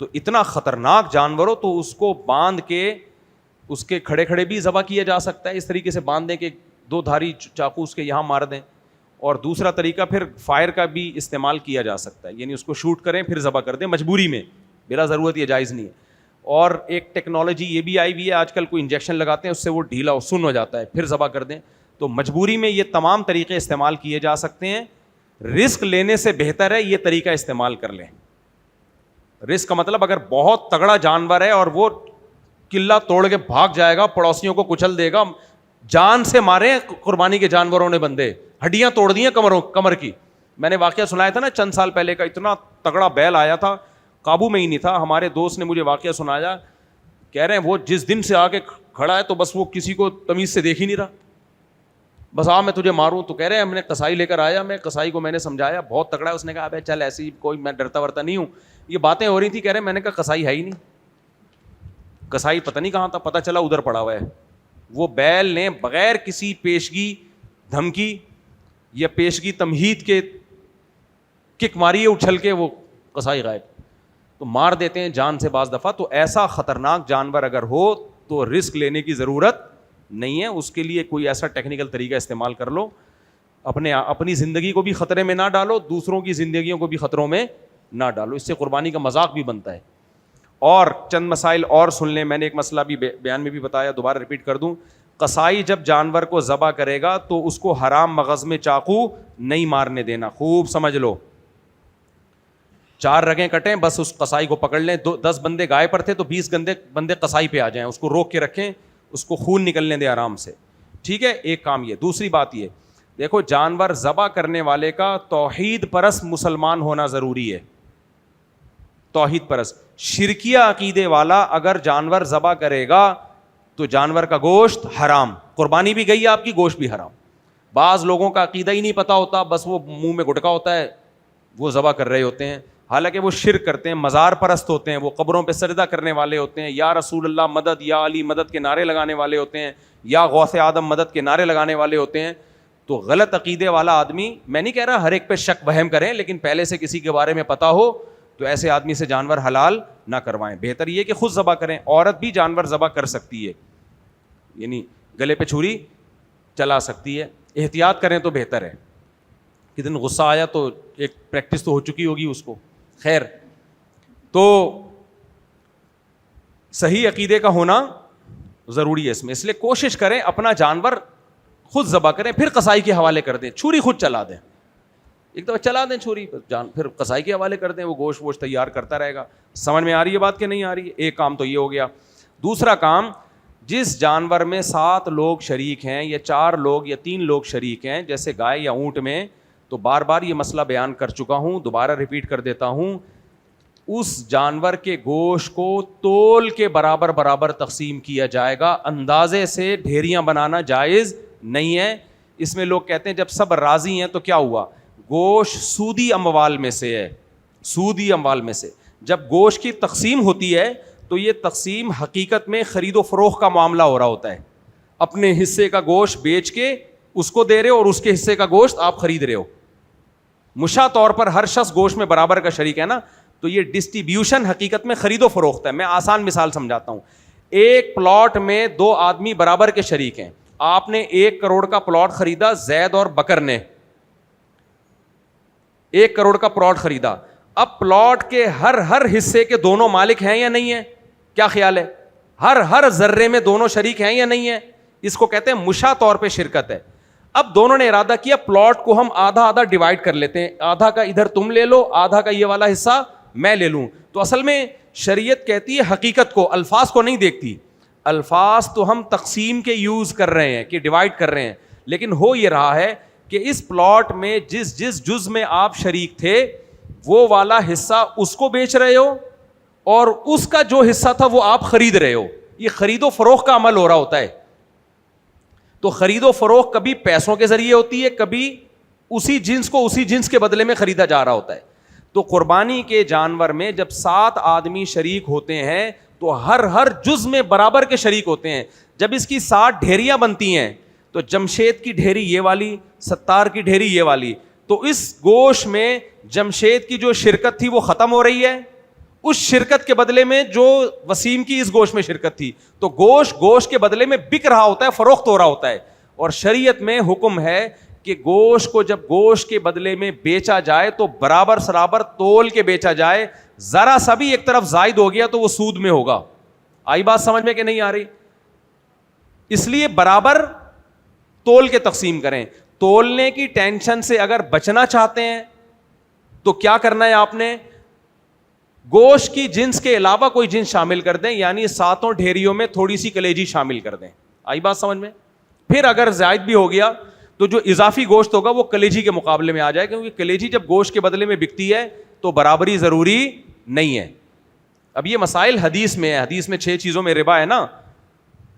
تو اتنا خطرناک جانور ہو تو اس کو باندھ کے اس کے کھڑے کھڑے بھی ذبح کیا جا سکتا ہے, اس طریقے سے باندھ دیں کہ 2 دھاری چاقو اس کے یہاں مار دیں. اور دوسرا طریقہ پھر فائر کا بھی استعمال کیا جا سکتا ہے, یعنی اس کو شوٹ کریں پھر ذبح کر دیں مجبوری میں, بلا ضرورت یہ جائز نہیں ہے. اور ایک ٹیکنالوجی یہ بھی آئی ہوئی ہے آج کل, کوئی انجیکشن لگاتے ہیں اس سے وہ ڈھیلا سن ہو جاتا ہے, پھر ذبح کر دیں. تو مجبوری میں یہ تمام طریقے استعمال کیے جا سکتے ہیں. رسک لینے سے بہتر ہے یہ طریقہ استعمال کر لیں. رسک کا مطلب اگر بہت تگڑا جانور ہے اور وہ قلعہ توڑ کے بھاگ جائے گا, پڑوسیوں کو کچل دے گا, جان سے مارے قربانی کے جانوروں نے بندے, ہڈیاں توڑ دی ہیں کمر کی. میں نے واقعہ سنایا تھا نا چند سال پہلے کا, اتنا تگڑا بیل آیا تھا, قابو میں ہی نہیں تھا. ہمارے دوست نے مجھے واقعہ سنایا, کہہ رہے ہیں وہ جس دن سے آ کے کھڑا ہے تو بس وہ کسی کو تمیز سے دیکھ ہی نہیں رہا, بس میں تجھے ماروں. تو کہہ رہے ہیں ہم نے کسائی لے کر آیا, میں کسائی کو میں نے سمجھایا بہت تگڑا ہے, اس نے کہا ابے چل ایسی کوئی میں ڈرتا ورتا نہیں ہوں. یہ باتیں ہو رہی تھی, کہہ رہے ہیں میں نے کہا کسائی ہے ہی نہیں, کسائی پتہ نہیں کہاں تھا, پتہ چلا ادھر پڑا ہوا ہے. وہ بیل نے بغیر کسی پیشگی دھمکی یا پیشگی تمہید کے کک ماری ہے اچھل کے, وہ کسائی غائب. تو مار دیتے ہیں جان سے بعض دفعہ. تو ایسا خطرناک جانور اگر ہو تو رسک لینے کی ضرورت نہیں ہے, اس کے لیے کوئی ایسا ٹیکنیکل طریقہ استعمال کر لو. اپنی زندگی کو بھی خطرے میں نہ ڈالو, دوسروں کی زندگیوں کو بھی خطروں میں نہ ڈالو, اس سے قربانی کا مذاق بھی بنتا ہے. اور چند مسائل اور سن لیں, میں نے ایک مسئلہ بھی بیان میں بھی بتایا, دوبارہ ریپیٹ کر دوں. قصائی جب جانور کو ذبح کرے گا تو اس کو حرام مغز میں چاقو نہیں مارنے دینا, خوب سمجھ لو. 4 رگیں کٹیں, بس اس قصائی کو پکڑ لیں. 10 بندے گائے پر تھے تو 20 بندے قصائی پہ آ جائیں, اس کو روک کے رکھیں, اس کو خون نکلنے دیں آرام سے, ٹھیک ہے. ایک کام یہ. دوسری بات یہ دیکھو, جانور ذبح کرنے والے کا توحید پرست مسلمان ہونا ضروری ہے. توحید پرست شرکیہ عقیدے والا اگر جانور ذبح کرے گا تو جانور کا گوشت حرام, قربانی بھی گئی آپ کی, گوشت بھی حرام. بعض لوگوں کا عقیدہ ہی نہیں پتہ ہوتا, بس وہ منہ میں گٹکا ہوتا ہے, وہ ذبح کر رہے ہوتے ہیں, حالانکہ وہ شرک کرتے ہیں, مزار پرست ہوتے ہیں, وہ قبروں پہ سجدہ کرنے والے ہوتے ہیں, یا رسول اللہ مدد, یا علی مدد کے نعرے لگانے والے ہوتے ہیں, یا غوث آدم مدد کے نعرے لگانے والے ہوتے ہیں. تو غلط عقیدے والا آدمی, میں نہیں کہہ رہا ہر ایک پہ شک وہم کریں, لیکن پہلے سے کسی کے بارے میں پتہ ہو تو ایسے آدمی سے جانور حلال نہ کروائیں. بہتر یہ کہ خود ذبح کریں. عورت بھی جانور ذبح کر سکتی ہے, یعنی گلے پہ چھری چلا سکتی ہے, احتیاط کریں تو بہتر ہے. کتنے دن غصہ آیا تو ایک پریکٹس تو ہو چکی ہوگی اس کو. خیر, تو صحیح عقیدے کا ہونا ضروری ہے اس میں, اس لیے کوشش کریں اپنا جانور خود ذبح کریں, پھر قصائی کے حوالے کر دیں. چھری خود چلا دیں, ایک دفعہ چلا دیں چھری, پھر قصائی کے حوالے کر دیں, وہ گوشت تیار کرتا رہے گا. سمجھ میں آ رہی ہے بات کہ نہیں آ رہی ہے؟ ایک کام تو یہ ہو گیا. دوسرا کام, جس جانور میں 7 لوگ شریک ہیں یا 4 لوگ یا 3 لوگ شریک ہیں, جیسے گائے یا اونٹ میں, تو بار بار یہ مسئلہ بیان کر چکا ہوں, دوبارہ ریپیٹ کر دیتا ہوں, اس جانور کے گوشت کو تول کے برابر تقسیم کیا جائے گا. اندازے سے ڈھیریاں بنانا جائز نہیں ہے. اس میں لوگ کہتے ہیں جب سب راضی ہیں تو کیا ہوا, گوشت سودی اموال میں سے ہے, سودی اموال میں سے. جب گوشت کی تقسیم ہوتی ہے تو یہ تقسیم حقیقت میں خرید و فروخت کا معاملہ ہو رہا ہوتا ہے. اپنے حصے کا گوشت بیچ کے اس کو دے رہے ہو اور اس کے حصے کا گوشت آپ خرید رہے ہو. مشاع طور پر ہر شخص گوشت میں برابر کا شریک ہے نا, تو یہ ڈسٹریبیوشن حقیقت میں خرید و فروخت ہے. میں آسان مثال سمجھاتا ہوں. ایک پلاٹ میں 2 آدمی برابر کے شریک ہیں. آپ نے 1 کروڑ کا پلاٹ خریدا, زید اور بکر نے 1 کروڑ کا پلاٹ خریدا. اب پلاٹ کے ہر حصے کے دونوں مالک ہیں یا نہیں ہیں؟ کیا خیال ہے؟ ہر ذرے میں دونوں شریک ہیں یا نہیں ہیں؟ اس کو کہتے ہیں مشاع طور پہ شرکت ہے. اب دونوں نے ارادہ کیا پلاٹ کو ہم آدھا ڈیوائڈ کر لیتے ہیں, آدھا کا ادھر تم لے لو, آدھا کا یہ والا حصہ میں لے لوں. تو اصل میں شریعت کہتی ہے حقیقت کو, الفاظ کو نہیں دیکھتی. الفاظ تو ہم تقسیم کے یوز کر رہے ہیں کہ ڈیوائڈ کر رہے ہیں, لیکن ہو یہ رہا ہے کہ اس پلاٹ میں جس جز میں آپ شریک تھے وہ والا حصہ اس کو بیچ رہے ہو اور اس کا جو حصہ تھا وہ آپ خرید رہے ہو. یہ خرید و فروخت کا عمل ہو رہا ہوتا ہے. تو خرید و فروخت کبھی پیسوں کے ذریعے ہوتی ہے, کبھی اسی جنس کو اسی جنس کے بدلے میں خریدا جا رہا ہوتا ہے. تو قربانی کے جانور میں جب 7 آدمی شریک ہوتے ہیں تو ہر جز میں برابر کے شریک ہوتے ہیں. جب اس کی 7 ڈھیریاں بنتی ہیں تو جمشید کی ڈھیری یہ والی, ستار کی ڈھیری یہ والی, تو اس گوشت میں جمشید کی جو شرکت تھی وہ ختم ہو رہی ہے, اس شرکت کے بدلے میں جو وسیم کی اس گوشت میں شرکت تھی, تو گوشت کے بدلے میں بک رہا ہوتا ہے, فروخت ہو رہا ہوتا ہے. اور شریعت میں حکم ہے کہ گوشت کو جب گوشت کے بدلے میں بیچا جائے تو برابر سرابر تول کے بیچا جائے. ذرا سا بھی ایک طرف زائد ہو گیا تو وہ سود میں ہوگا. آئی بات سمجھ میں کہ نہیں آ رہی؟ اس لیے برابر تول کے تقسیم کریں. تولنے کی ٹینشن سے اگر بچنا چاہتے ہیں تو کیا کرنا ہے آپ نے, گوشت کی جنس کے علاوہ کوئی جنس شامل کر دیں, یعنی 7 ڈھیریوں میں تھوڑی سی کلیجی شامل کر دیں. آئی بات سمجھ میں؟ پھر اگر زائد بھی ہو گیا تو جو اضافی گوشت ہوگا وہ کلیجی کے مقابلے میں آ جائے, کیونکہ کلیجی جب گوشت کے بدلے میں بکتی ہے تو برابری ضروری نہیں ہے. اب یہ مسائل حدیث میں ہے, حدیث میں 6 چیزوں میں ربا ہے نا,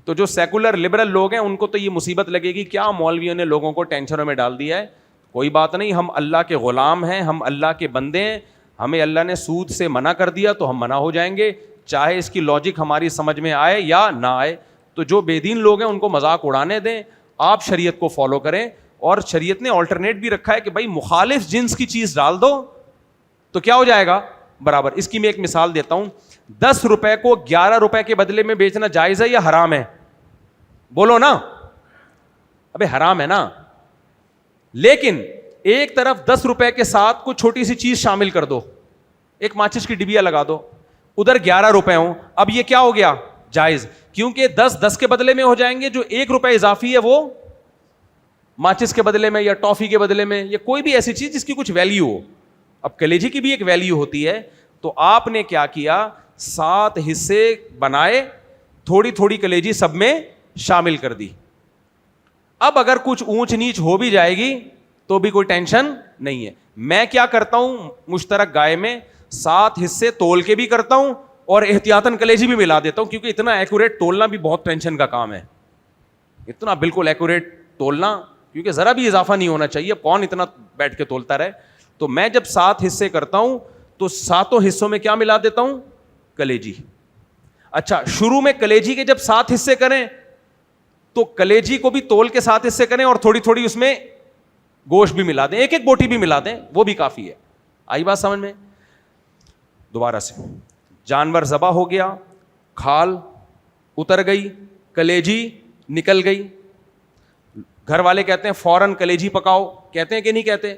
تو جو سیکولر لبرل لوگ ہیں ان کو تو یہ مصیبت لگے گی, کیا مولویوں نے لوگوں کو ٹینشنوں میں ڈال دیا ہے. کوئی بات نہیں, ہم اللہ کے غلام ہیں, ہم اللہ کے بندے ہیں, ہمیں اللہ نے سود سے منع کر دیا تو ہم منع ہو جائیں گے, چاہے اس کی لاجک ہماری سمجھ میں آئے یا نہ آئے. تو جو بے دین لوگ ہیں ان کو مذاق اڑانے دیں, آپ شریعت کو فالو کریں. اور شریعت نے آلٹرنیٹ بھی رکھا ہے کہ بھائی مخالف جنس کی چیز ڈال دو تو کیا ہو جائے گا, برابر. اس کی میں ایک مثال دیتا ہوں. 10 روپے کو 11 روپے کے بدلے میں بیچنا جائز ہے یا حرام ہے؟ بولو نا. ابے حرام ہے نا. لیکن ایک طرف 10 روپے کے ساتھ کوئی چھوٹی سی چیز شامل کر دو, ایک ماچس کی ڈبیا لگا دو, ادھر 11 روپے ہوں, اب یہ کیا ہو گیا, جائز. کیونکہ 10 کے بدلے میں ہو جائیں گے, جو 1 روپے اضافی ہے وہ ماچس کے بدلے میں یا ٹافی کے بدلے میں یا کوئی بھی ایسی چیز جس کی کچھ ویلیو ہو. اب کلیجی کی بھی ایک ویلیو ہوتی ہے. تو آپ نے کیا کیا, 7 حصے بنائے, تھوڑی تھوڑی کلیجی سب میں شامل کر دی. اب اگر کچھ اونچ نیچ ہو بھی جائے گی تو بھی کوئی ٹینشن نہیں ہے. میں کیا کرتا ہوں, مشترک گائے میں 7 حصے تول کے بھی کرتا ہوں اور احتیاطاً کلیجی بھی ملا دیتا ہوں, کیونکہ اتنا ایکوریٹ تولنا بھی بہت ٹینشن کا کام ہے. اتنا بالکل ایکوریٹ تولنا, کیونکہ ذرا بھی اضافہ نہیں ہونا چاہیے, کون اتنا بیٹھ کے تولتا رہے. تو میں جب 7 حصے کرتا ہوں تو 7 حصوں میں کیا ملا دیتا ہوں, کلیجی. اچھا, شروع میں کلیجی کے جب 7 حصے کریں تو کلیجی کو بھی تول کے 7 حصے کریں اور تھوڑی تھوڑی اس میں گوشت بھی ملا دیں, ایک بوٹی بھی ملا دیں, وہ بھی کافی ہے. آئی بات سمجھ میں؟ دوبارہ سے, جانور ذبح ہو گیا, کھال اتر گئی, کلیجی نکل گئی, گھر والے کہتے ہیں فوراً کلیجی پکاؤ, کہتے ہیں کہ نہیں کہتے؟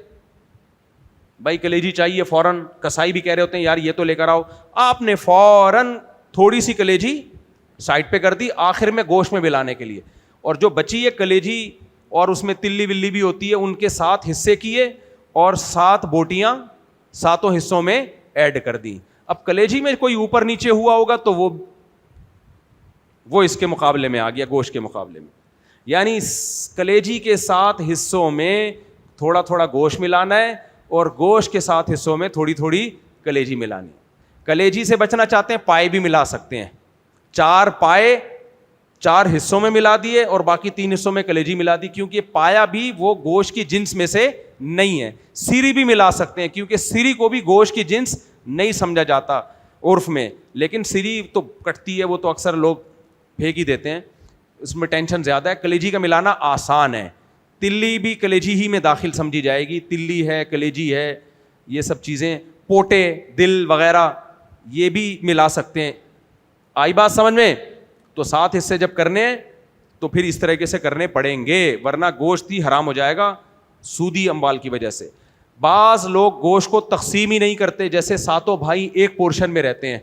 بھائی کلیجی چاہیے فوراً, کسائی بھی کہہ رہے ہوتے ہیں یار یہ تو لے کر آؤ. آپ نے فوراً تھوڑی سی کلیجی سائڈ پہ کر دی آخر میں گوشت میں ملانے کے لیے, اور جو بچی ہے کلیجی اور اس میں تلی ولی بھی ہوتی ہے, ان کے 7 حصے کیے اور 7 بوٹیاں 7 حصوں میں ایڈ کر دی. اب کلیجی میں کوئی اوپر نیچے ہوا ہوگا تو وہ اس کے مقابلے میں آ گیا, گوشت کے مقابلے میں. یعنی کلیجی کے 7 حصوں میں تھوڑا تھوڑا گوشت ملانا ہے اور گوشت کے 7 حصوں میں تھوڑی تھوڑی کلیجی ملانی. کلیجی سے بچنا چاہتے ہیں, پائے بھی ملا سکتے ہیں. 4 پائے 4 حصوں میں ملا دیے اور باقی 3 حصوں میں کلیجی ملا دی, کیونکہ پایا بھی وہ گوشت کی جنس میں سے نہیں ہے. سیری بھی ملا سکتے ہیں, کیونکہ سیری کو بھی گوشت کی جنس نہیں سمجھا جاتا عرف میں, لیکن سری تو کٹتی ہے، وہ تو اکثر لوگ پھینک ہی دیتے ہیں، اس میں ٹینشن زیادہ ہے. کلیجی کا ملانا آسان ہے. تلی بھی کلیجی ہی میں داخل سمجھی جائے گی. تلی ہے، کلیجی ہے، یہ سب چیزیں، پوٹے، دل وغیرہ یہ بھی ملا سکتے ہیں. آئی بات سمجھ میں؟ تو 7 حصے جب کرنے ہیں تو پھر اس طریقے سے کرنے پڑیں گے، ورنہ گوشت ہی حرام ہو جائے گا سودی اموال کی وجہ سے. بعض لوگ گوشت کو تقسیم ہی نہیں کرتے، جیسے 7 بھائی ایک پورشن میں رہتے ہیں،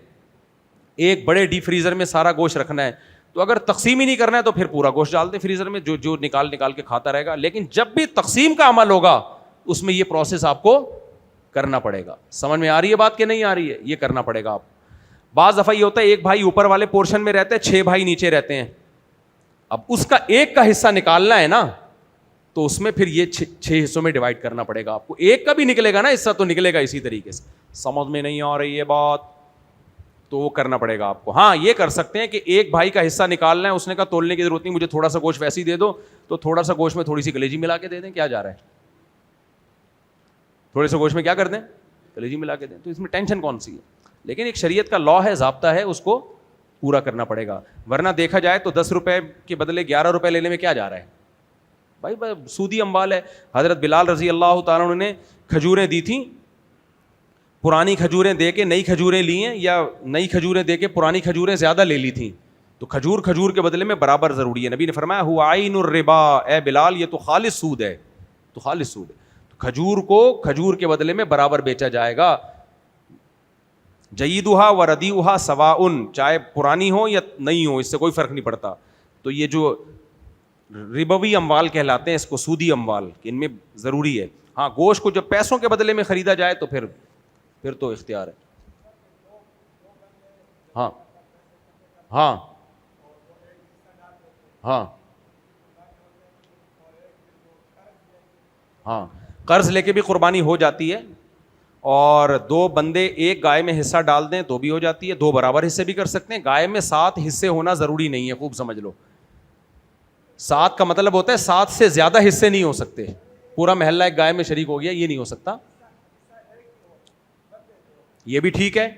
ایک بڑے ڈی فریزر میں سارا گوشت رکھنا ہے، تو اگر تقسیم ہی نہیں کرنا ہے تو پھر پورا گوشت ڈال دیں فریزر میں، جو نکال کے کھاتا رہے گا. لیکن جب بھی تقسیم کا عمل ہوگا اس میں یہ پروسیس آپ کو کرنا پڑے گا. سمجھ میں آ رہی ہے بات کہ نہیں آ رہی ہے؟ یہ کرنا پڑے گا آپ. بعض دفعہ یہ ہوتا ہے ایک بھائی اوپر والے پورشن میں رہتے ہیں، 6 بھائی نیچے رہتے ہیں. اب اس کا ایک کا حصہ نکالنا ہے نا، تو اس میں پھر یہ 6 حصوں میں ڈیوائڈ کرنا پڑے گا آپ کو. ایک کا بھی نکلے گا نا حصہ تو نکلے گا اسی طریقے سے. سمجھ میں نہیں آ رہی ہے بات؟ تو وہ کرنا پڑے گا آپ کو. ہاں یہ کر سکتے ہیں کہ ایک بھائی کا حصہ نکالنا ہے، اس نے کہا تولنے کی ضرورت نہیں، مجھے تھوڑا سا گوشت ویسے ہی دے دو، تو تھوڑا سا گوشت میں تھوڑی سی کلیجی ملا کے دے دیں، کیا جا رہا ہے؟ تھوڑے سے گوشت میں کیا کر دیں؟ کلیجی ملا کے دیں. تو اس میں ٹینشن کون سی ہے؟ لیکن ایک شریعت کا لا ہے، ضابطہ ہے، اس کو پورا کرنا پڑے گا. ورنہ دیکھا جائے تو 10 روپے کے بدلے 11 روپے لینے میں کیا جا رہا ہے بھائی؟ سودی اموال ہے. حضرت بلال رضی اللہ تعالیٰ عنہ نے کھجوریں دی تھیں، پرانی کھجوریں دے کے نئی کھجوریں لی ہیں، یا نئی کھجوریں دے کے پرانی کھجوریں زیادہ لے لی تھیں، تو کھجور کے بدلے میں برابر ضروری ہے. نبی نے فرمایا ہوا عین الربا، اے بلال یہ تو خالص سود ہے، تو خالص سود ہے. کھجور کو کھجور کے بدلے میں برابر بیچا جائے گا. جیدھا و ردیھا سواء، چاہے پرانی ہو یا نئی ہو، اس سے کوئی فرق نہیں پڑتا. تو یہ جو ربوی اموال کہلاتے ہیں، اس کو سودی اموال، کہ ان میں ضروری ہے. ہاں گوشت کو جب پیسوں کے بدلے میں خریدا جائے تو پھر تو اختیار ہے. ہاں ہاں ہاں ہاں قرض لے کے بھی قربانی ہو جاتی ہے، اور 2 بندے ایک گائے میں حصہ ڈال دیں تو بھی ہو جاتی ہے. 2 برابر حصے بھی کر سکتے ہیں. گائے میں 7 حصے ہونا ضروری نہیں ہے، خوب سمجھ لو. 7 کا مطلب ہوتا ہے 7 سے زیادہ حصے نہیں ہو سکتے. پورا محلہ ایک گائے میں شریک ہو گیا، یہ نہیں ہو سکتا. یہ بھی ٹھیک ہے.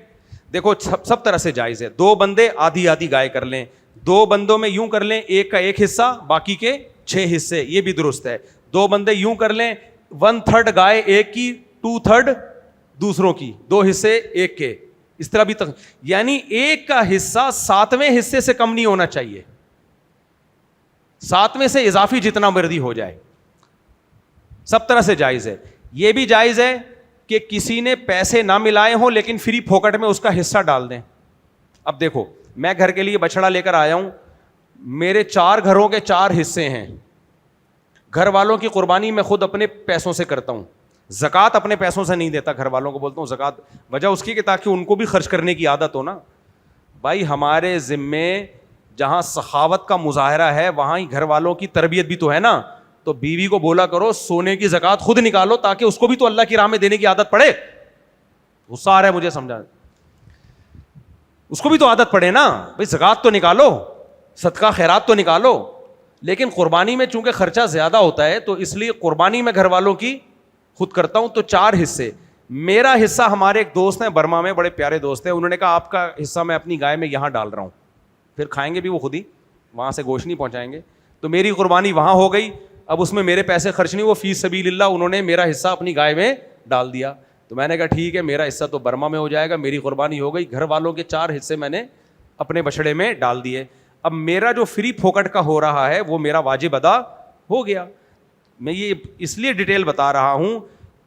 دیکھو سب طرح سے جائز ہے. 2 بندے آدھی گائے کر لیں، 2 بندوں میں یوں کر لیں ایک کا ایک حصہ، باقی کے 6 حصے، یہ بھی درست ہے. 2 بندے یوں کر لیں 1/3 گائے ایک کی، 2/3 دوسروں کی، 2 حصے ایک کے. اس طرح بھی یعنی ایک کا حصہ 7ویں حصے سے کم نہیں ہونا چاہیے، 7ویں سے اضافی جتنا مرضی ہو جائے. سب طرح سے جائز ہے. یہ بھی جائز ہے کہ کسی نے پیسے نہ ملائے ہوں لیکن فری پھوکٹ میں اس کا حصہ ڈال دیں. اب دیکھو میں گھر کے لیے بچڑا لے کر آیا ہوں، میرے 4 گھروں کے 4 حصے ہیں. گھر والوں کی قربانی میں خود اپنے پیسوں سے کرتا ہوں، زکوٰۃ اپنے پیسوں سے نہیں دیتا. گھر والوں کو بولتا ہوں زکوٰۃ، وجہ اس کی کہ تاکہ ان کو بھی خرچ کرنے کی عادت ہو نا. بھائی ہمارے ذمے جہاں سخاوت کا مظاہرہ ہے وہاں ہی گھر والوں کی تربیت بھی تو ہے نا. تو بیوی کو بولا کرو سونے کی زکوٰۃ خود نکالو تاکہ اس کو بھی تو اللہ کی راہ میں دینے کی عادت پڑے. غصہ آ رہا ہے مجھے، سمجھا، اس کو بھی تو عادت پڑے نا. بھائی زکوٰۃ تو نکالو، صدقہ خیرات تو نکالو. لیکن قربانی میں چونکہ خرچہ زیادہ ہوتا ہے تو اس لیے قربانی میں گھر والوں کی خود کرتا ہوں. تو 4 حصے. میرا حصہ ہمارے ایک دوست ہیں برما میں، بڑے پیارے دوست ہیں، انہوں نے کہا آپ کا حصہ میں اپنی گائے میں یہاں ڈال رہا ہوں، پھر کھائیں گے بھی وہ خود ہی، وہاں سے گوشت نہیں پہنچائیں گے. تو میری قربانی وہاں ہو گئی. اب اس میں میرے پیسے خرچ نہیں، وہ فی سبیل اللہ انہوں نے میرا حصہ اپنی گائے میں ڈال دیا. تو میں نے کہا ٹھیک ہے، میرا حصہ تو برما میں ہو جائے گا، میری قربانی ہو گئی. گھر والوں کے 4 حصے میں نے اپنے بچڑے میں ڈال دیے. اب میرا جو فری پھوکٹ کا ہو رہا ہے وہ میرا واجب ادا ہو گیا. میں یہ اس لیے ڈیٹیل بتا رہا ہوں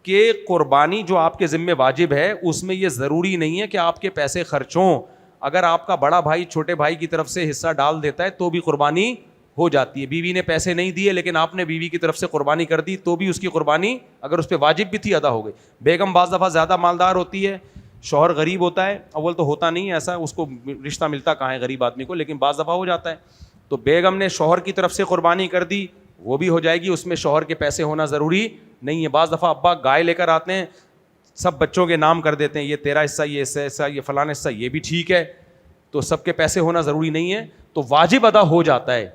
کہ قربانی جو آپ کے ذمہ واجب ہے اس میں یہ ضروری نہیں ہے کہ آپ کے پیسے خرچ ہوں. اگر آپ کا بڑا بھائی چھوٹے بھائی کی طرف سے حصہ ڈال دیتا ہے تو بھی قربانی ہو جاتی ہے. بیوی نے پیسے نہیں دیے لیکن آپ نے بیوی کی طرف سے قربانی کر دی تو بھی اس کی قربانی اگر اس پہ واجب بھی تھی ادا ہو گئی. بیگم بعض دفعہ زیادہ مالدار ہوتی ہے، شوہر غریب ہوتا ہے، اول تو ہوتا نہیں ہے ایسا، اس کو رشتہ ملتا کہاں ہے غریب آدمی کو، لیکن بعض دفعہ ہو جاتا ہے. تو بیگم نے شوہر کی طرف سے قربانی کر دی، وہ بھی ہو جائے گی، اس میں شوہر کے پیسے ہونا ضروری نہیں ہے. بعض دفعہ ابا گائے لے کر آتے ہیں، سب بچوں کے نام کر دیتے ہیں، یہ تیرا حصہ، یہ حصہ، یہ فلاں حصہ، یہ بھی ٹھیک ہے. تو سب کے پیسے ہونا ضروری نہیں ہے، تو واجب ادا ہو جاتا ہے.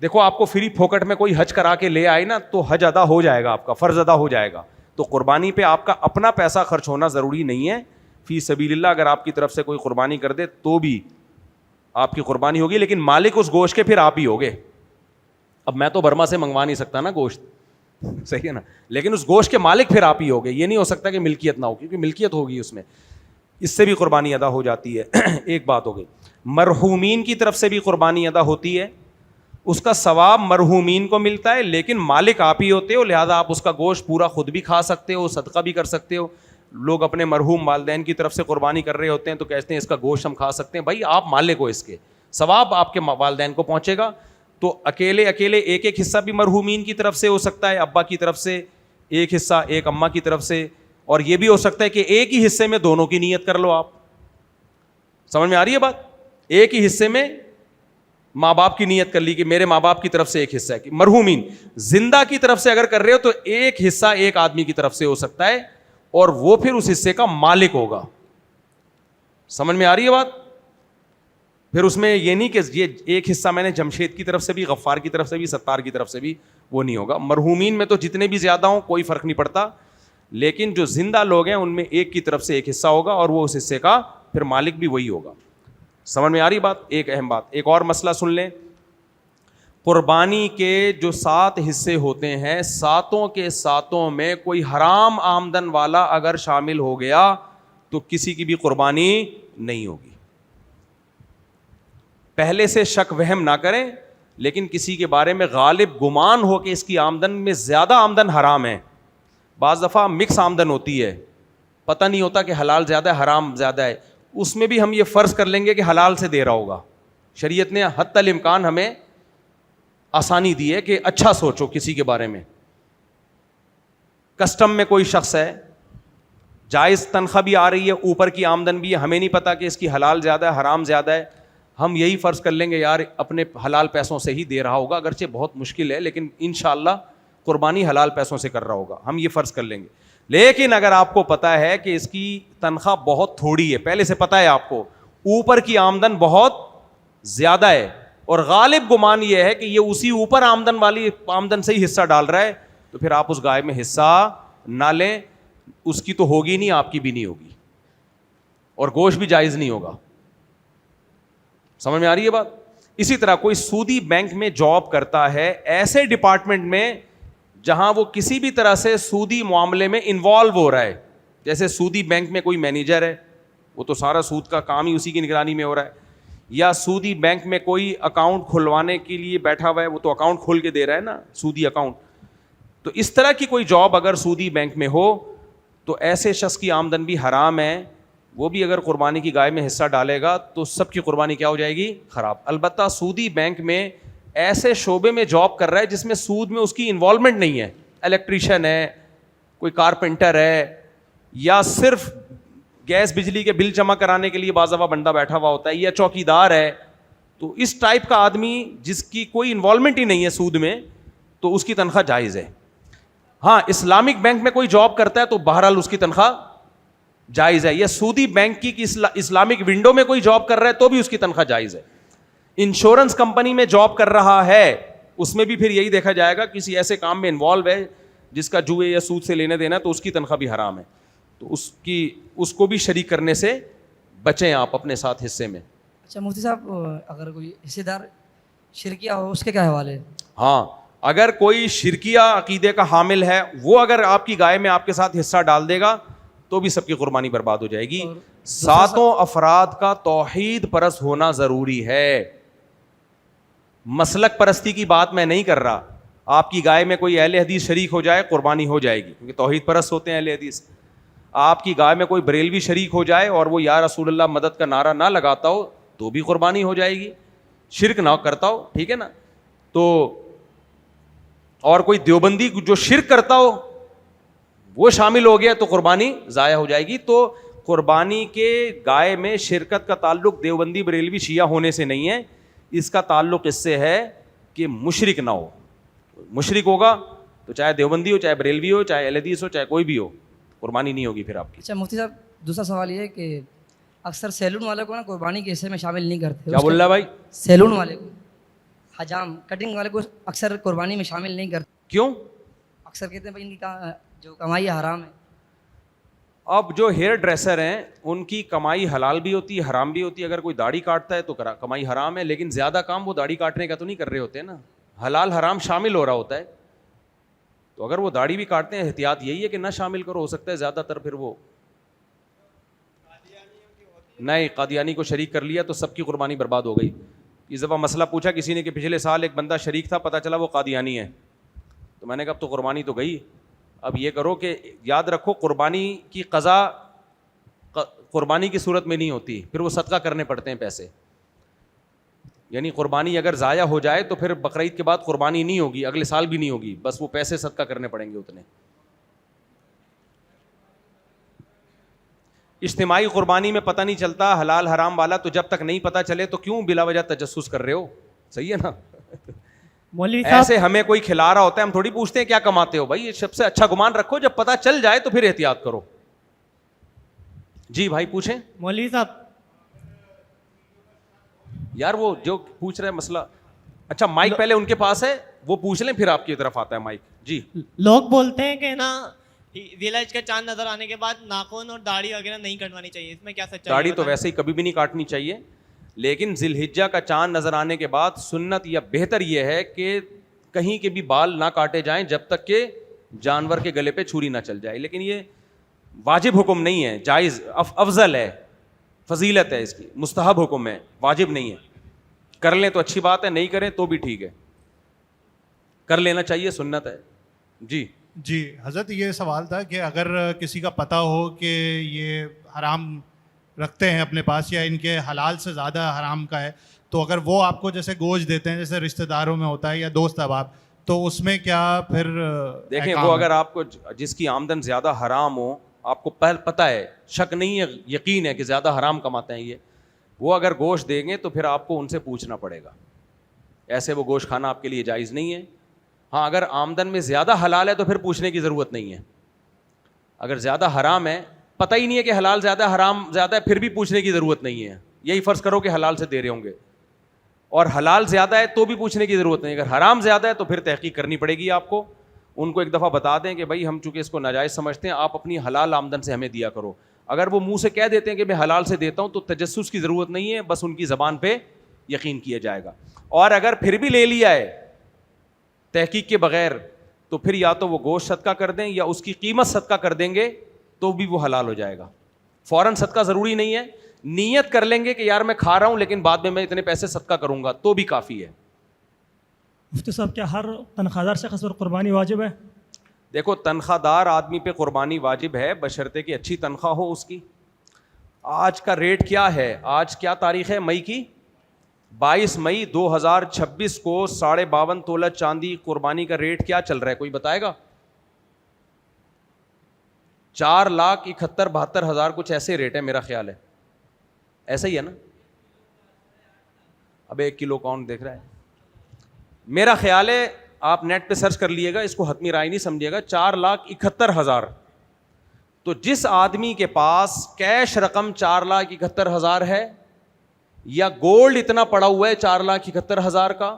دیکھو آپ کو فری پھوکٹ میں کوئی حج کرا کے لے آئے نا تو حج ادا ہو جائے گا، آپ کا فرض ادا ہو جائے گا. تو قربانی پہ آپ کا اپنا پیسہ خرچ ہونا ضروری نہیں ہے. فی سبیل اللہ اگر آپ کی طرف سے کوئی قربانی کر دے تو بھی آپ کی قربانی ہوگی, لیکن مالک اس گوشت کے پھر آپ ہی ہوگے. اب میں تو برما سے منگوا نہیں سکتا نا گوشت, صحیح ہے نا, لیکن اس گوشت کے مالک پھر آپ ہی ہوگے. یہ نہیں ہو سکتا کہ ملکیت نہ ہو, کیونکہ ملکیت ہوگی اس میں, اس سے بھی قربانی ادا ہو جاتی ہے. ایک بات ہو گئی. مرحومین کی طرف سے بھی قربانی ادا ہوتی ہے, اس کا ثواب مرحومین کو ملتا ہے, لیکن مالک آپ ہی ہوتے ہو, لہذا آپ اس کا گوشت پورا خود بھی کھا سکتے ہو, صدقہ بھی کر سکتے ہو. لوگ اپنے مرحوم والدین کی طرف سے قربانی کر رہے ہوتے ہیں تو کہتے ہیں اس کا گوشت ہم کھا سکتے ہیں. بھائی آپ مالک ہو, اس کے ثواب آپ کے والدین کو پہنچے گا. تو اکیلے ایک ایک حصہ بھی مرحومین کی طرف سے ہو سکتا ہے, ابا کی طرف سے ایک حصہ, ایک اماں کی طرف سے, اور یہ بھی ہو سکتا ہے کہ ایک ہی حصے میں دونوں کی نیت کر لو آپ. سمجھ میں آ رہی ہے بات؟ ایک ہی حصے میں ماں باپ کی نیت کر لی کہ میرے ماں باپ کی طرف سے ایک حصہ ہے. مرحومین زندہ کی طرف سے اگر کر رہے ہو تو ایک حصہ ایک آدمی کی طرف سے ہو سکتا ہے, اور وہ پھر اس حصے کا مالک ہوگا. سمجھ میں آ رہی ہے بات؟ پھر اس میں یہ نہیں کہ یہ ایک حصہ میں نے جمشید کی طرف سے بھی, غفار کی طرف سے بھی, ستار کی طرف سے بھی, وہ نہیں ہوگا. مرحومین میں تو جتنے بھی زیادہ ہوں کوئی فرق نہیں پڑتا, لیکن جو زندہ لوگ ہیں ان میں ایک کی طرف سے ایک حصہ ہوگا, اور وہ اس حصے کا پھر مالک بھی وہی ہوگا. سمجھ میں آ رہی بات؟ ایک اہم بات, ایک اور مسئلہ سن لیں. قربانی کے جو 7 حصے ہوتے ہیں, 7 کے 7 میں کوئی حرام آمدن والا اگر شامل ہو گیا تو کسی کی بھی قربانی نہیں ہوگی. پہلے سے شک وہم نہ کریں, لیکن کسی کے بارے میں غالب گمان ہو کہ اس کی آمدن میں زیادہ آمدن حرام ہے. بعض دفعہ مکس آمدن ہوتی ہے, پتہ نہیں ہوتا کہ حلال زیادہ ہے حرام زیادہ ہے, اس میں بھی ہم یہ فرض کر لیں گے کہ حلال سے دے رہا ہوگا. شریعت نے حتی الامکان ہمیں آسانی دی ہے کہ اچھا سوچو کسی کے بارے میں. کسٹم میں کوئی شخص ہے, جائز تنخواہ بھی آ رہی ہے, اوپر کی آمدن بھی ہے, ہمیں نہیں پتا کہ اس کی حلال زیادہ ہے حرام زیادہ ہے, ہم یہی فرض کر لیں گے یار اپنے حلال پیسوں سے ہی دے رہا ہوگا, اگرچہ بہت مشکل ہے لیکن انشاءاللہ قربانی حلال پیسوں سے کر رہا ہوگا, ہم یہ فرض کر لیں گے. لیکن اگر آپ کو پتا ہے کہ اس کی تنخواہ بہت تھوڑی ہے, پہلے سے پتا ہے آپ کو, اوپر کی آمدن بہت زیادہ ہے, اور غالب گمان یہ ہے کہ یہ اسی اوپر آمدن والی آمدن سے ہی حصہ ڈال رہا ہے, تو پھر آپ اس گائے میں حصہ نہ لیں. اس کی تو ہوگی نہیں, آپ کی بھی نہیں ہوگی, اور گوشت بھی جائز نہیں ہوگا. سمجھ میں آ رہی ہے بات؟ اسی طرح کوئی سودی بینک میں جاب کرتا ہے, ایسے ڈپارٹمنٹ میں جہاں وہ کسی بھی طرح سے سودی معاملے میں انوالو ہو رہا ہے, جیسے سودی بینک میں کوئی مینیجر ہے, وہ تو سارا سود کا کام ہی اسی کی نگرانی میں ہو رہا ہے, یا سودی بینک میں کوئی اکاؤنٹ کھلوانے کے لیے بیٹھا ہوا ہے, وہ تو اکاؤنٹ کھول کے دے رہا ہے نا, سودی اکاؤنٹ. تو اس طرح کی کوئی جاب اگر سودی بینک میں ہو تو ایسے شخص کی آمدن بھی حرام ہے, وہ بھی اگر قربانی کی گائے میں حصہ ڈالے گا تو سب کی قربانی کیا ہو جائے گی؟ خراب. البتہ سودی بینک میں ایسے شعبے میں جاب کر رہا ہے جس میں سود میں اس کی انوالومنٹ نہیں ہے, الیکٹریشین ہے, کوئی کارپینٹر ہے, یا صرف گیس بجلی کے بل جمع کرانے کے لیے بعض دفعہ بندہ بیٹھا ہوا ہوتا ہے, یا چوکیدار ہے, تو اس ٹائپ کا آدمی جس کی کوئی انوالومنٹ ہی نہیں ہے سود میں, تو اس کی تنخواہ جائز ہے. ہاں اسلامک بینک میں کوئی جاب کرتا ہے تو بہرحال اس کی تنخواہ جائز ہے, یا سودی بینک کی اسلامک ونڈو میں کوئی جاب کر رہا ہے تو بھی اس کی تنخواہ جائز ہے. انشورنس کمپنی میں جاب کر رہا ہے, اس میں بھی پھر یہی دیکھا جائے گا کسی ایسے کام میں انوالو ہے جس کا جوئے یا سود سے لینے دینا, تو اس کی تنخواہ بھی حرام ہے. تو اس کو بھی شریک کرنے سے بچیں آپ اپنے ساتھ حصے میں. اچھا مفتی صاحب, اگر کوئی حصے دار شرکیہ ہو اس کے کیا حوالے؟ ہاں, اگر کوئی شرکیہ عقیدے کا حامل ہے, وہ اگر آپ کی گائے میں آپ کے ساتھ حصہ ڈال دے گا تو بھی سب کی قربانی برباد ہو جائے گی. 7 افراد کا توحید پرست ہونا ضروری ہے. مسلک پرستی کی بات میں نہیں کر رہا, آپ کی گائے میں کوئی اہل حدیث شریک ہو جائے قربانی ہو جائے گی, کیونکہ توحید پرست ہوتے ہیں اہل حدیث. آپ کی گائے میں کوئی بریلوی شریک ہو جائے اور وہ یا رسول اللہ مدد کا نعرہ نہ لگاتا ہو تو بھی قربانی ہو جائے گی, شرک نہ کرتا ہو, ٹھیک ہے نا. تو اور کوئی دیوبندی جو شرک کرتا ہو وہ شامل ہو گیا تو قربانی ضائع ہو جائے گی. تو قربانی کے گائے میں شرکت کا تعلق دیوبندی بریلوی شیعہ ہونے سے نہیں ہے, اس کا تعلق اس سے ہے کہ مشرک نہ ہو. مشرک ہوگا تو چاہے دیوبندی ہو, چاہے بریلوی ہو, چاہے اہل حدیث ہو, چاہے کوئی بھی ہو, قربانی نہیں ہوگی پھر آپ کی. اچھا مفتی صاحب, دوسرا سوال یہ ہے کہ اکثر سیلون والے کو نا قربانی کے حصے میں شامل نہیں کرتے. کیا بول رہا ہے بھائی؟ سیلون والے کو, حجام کٹنگ والے کو اکثر قربانی میں شامل نہیں کرتے. کیوں؟ اکثر کہتے ہیں بھائی ان کی جو کمائی ہے حرام ہے. اب جو ہیئر ڈریسر ہیں ان کی کمائی حلال بھی ہوتی ہے حرام بھی ہوتی ہے. اگر کوئی داڑھی کاٹتا ہے تو کمائی حرام ہے, لیکن زیادہ کام وہ داڑھی کاٹنے کا تو نہیں کر رہے ہوتے نا, حلال حرام شامل ہو رہا ہوتا ہے. تو اگر وہ داڑھی بھی کاٹتے ہیں احتیاط یہی ہے کہ نہ شامل کرو, ہو سکتا ہے زیادہ تر پھر وہ نہیں قادیانی کو شریک کر لیا تو سب کی قربانی برباد ہو گئی. اس دفعہ مسئلہ پوچھا کسی نے کہ پچھلے سال ایک بندہ شریک تھا, پتہ چلا وہ قادیانی ہے, تو میں نے کہا اب تو قربانی تو گئی. اب یہ کرو کہ یاد رکھو قربانی کی قضا قربانی کی صورت میں نہیں ہوتی, پھر وہ صدقہ کرنے پڑتے ہیں پیسے. یعنی قربانی اگر ضائع ہو جائے تو پھر بقرعید کے بعد قربانی نہیں ہوگی, اگلے سال بھی نہیں ہوگی, بس وہ پیسے صدقہ کرنے پڑیں گے اتنے. اجتماعی قربانی میں پتہ نہیں چلتا حلال حرام والا, تو جب تک نہیں پتہ چلے تو کیوں بلا وجہ تجسس کر رہے ہو, صحیح ہے نا. ایسے ہمیں کوئی کھلا رہا ہوتا ہے ہم تھوڑی پوچھتے ہیں کیا کماتے ہو, بھائی سب سے اچھا گمان رکھو, جب پتہ چل جائے تو پھر احتیاط کرو. جی بھائی پوچھیں. مولوی صاحب یار وہ جو پوچھ رہے مسئلہ, اچھا مائک پہلے ان کے پاس ہے وہ پوچھ لیں پھر آپ کی طرف آتا ہے مائک. جی لوگ بولتے ہیں کہ نا ویلیج کا چاند نظر آنے کے بعد ناخن اور داڑھی وغیرہ نہیں کٹوانی چاہیے, اس میں کیا سچائی ہے؟ داڑھی تو ویسے ہی کبھی بھی نہیں کاٹنی چاہیے, لیکن ذی الحجہ کا چاند نظر آنے کے بعد سنت یا بہتر یہ ہے کہ کہیں کے بھی بال نہ کاٹے جائیں جب تک کہ جانور کے گلے پہ چھری نہ چل جائے. لیکن یہ واجب حکم نہیں ہے, جائز افضل ہے, فضیلت ہے اس کی, مستحب حکم ہے, واجب نہیں ہے. کر لیں تو اچھی بات ہے, نہیں کریں تو بھی ٹھیک ہے, کر لینا چاہیے, سنت ہے. جی حضرت یہ سوال تھا کہ اگر کسی کا پتہ ہو کہ یہ حرام رکھتے ہیں اپنے پاس یا ان کے حلال سے زیادہ حرام کا ہے, تو اگر وہ آپ کو جیسے گوشت دیتے ہیں جیسے رشتہ داروں میں ہوتا ہے یا دوست احباب, تو اس میں کیا پھر دیکھیں وہ اگر آپ کو جس کی آمدن زیادہ حرام ہو, آپ کو پتہ ہے, شک نہیں ہے, یقین ہے کہ زیادہ حرام کماتے ہیں یہ, وہ اگر گوشت دیں گے تو پھر آپ کو ان سے پوچھنا پڑے گا. ایسے وہ گوشت کھانا آپ کے لیے جائز نہیں ہے. ہاں اگر آمدن میں زیادہ حلال ہے تو پھر پوچھنے کی ضرورت نہیں ہے. اگر زیادہ حرام ہے, پتہ ہی نہیں ہے کہ حلال زیادہ حرام زیادہ ہے, پھر بھی پوچھنے کی ضرورت نہیں ہے. یہی فرض کرو کہ حلال سے دے رہے ہوں گے اور حلال زیادہ ہے تو بھی پوچھنے کی ضرورت نہیں. اگر حرام زیادہ ہے تو پھر تحقیق کرنی پڑے گی آپ کو. ان کو ایک دفعہ بتا دیں کہ بھائی ہم چونکہ اس کو ناجائز سمجھتے ہیں, آپ اپنی حلال آمدن سے ہمیں دیا کرو. اگر وہ منہ سے کہہ دیتے ہیں کہ میں حلال سے دیتا ہوں تو تجسس کی ضرورت نہیں ہے, بس ان کی زبان پہ یقین کیا جائے گا. اور اگر پھر بھی لے لیا ہے تحقیق کے بغیر تو پھر یا تو وہ گوشت صدقہ کر دیں یا اس کی قیمت صدقہ کر دیں گے تو بھی وہ حلال ہو جائے گا. فوراً صدقہ ضروری نہیں ہے, نیت کر لیں گے کہ یار میں کھا رہا ہوں لیکن بعد میں اتنے پیسے صدقہ کروں گا تو بھی کافی ہے. مفتی صاحب کیا ہر تنخواہ دار شخص پر قربانی واجب ہے؟ دیکھو تنخواہ دار آدمی پہ قربانی واجب ہے بشرطے کہ اچھی تنخواہ ہو اس کی. آج کا ریٹ کیا ہے, آج کیا تاریخ ہے مئی کی, 22 مئی 2026 کو 52.5 تولہ چاندی قربانی کا ریٹ کیا چل رہا ہے, کوئی بتائے گا؟ 4,71,72,000 کچھ ایسے ریٹ ہے میرا خیال ہے, ایسا ہی ہے نا. اب 1 کلو کون دیکھ رہا ہے, میرا خیال ہے آپ نیٹ پہ سرچ کر لیے گا, اس کو حتمی رائے نہیں سمجھیے گا. 4,71,000. تو جس آدمی کے پاس کیش رقم 4,71,000 ہے یا گولڈ اتنا پڑا ہوا ہے 4,71,000 کا,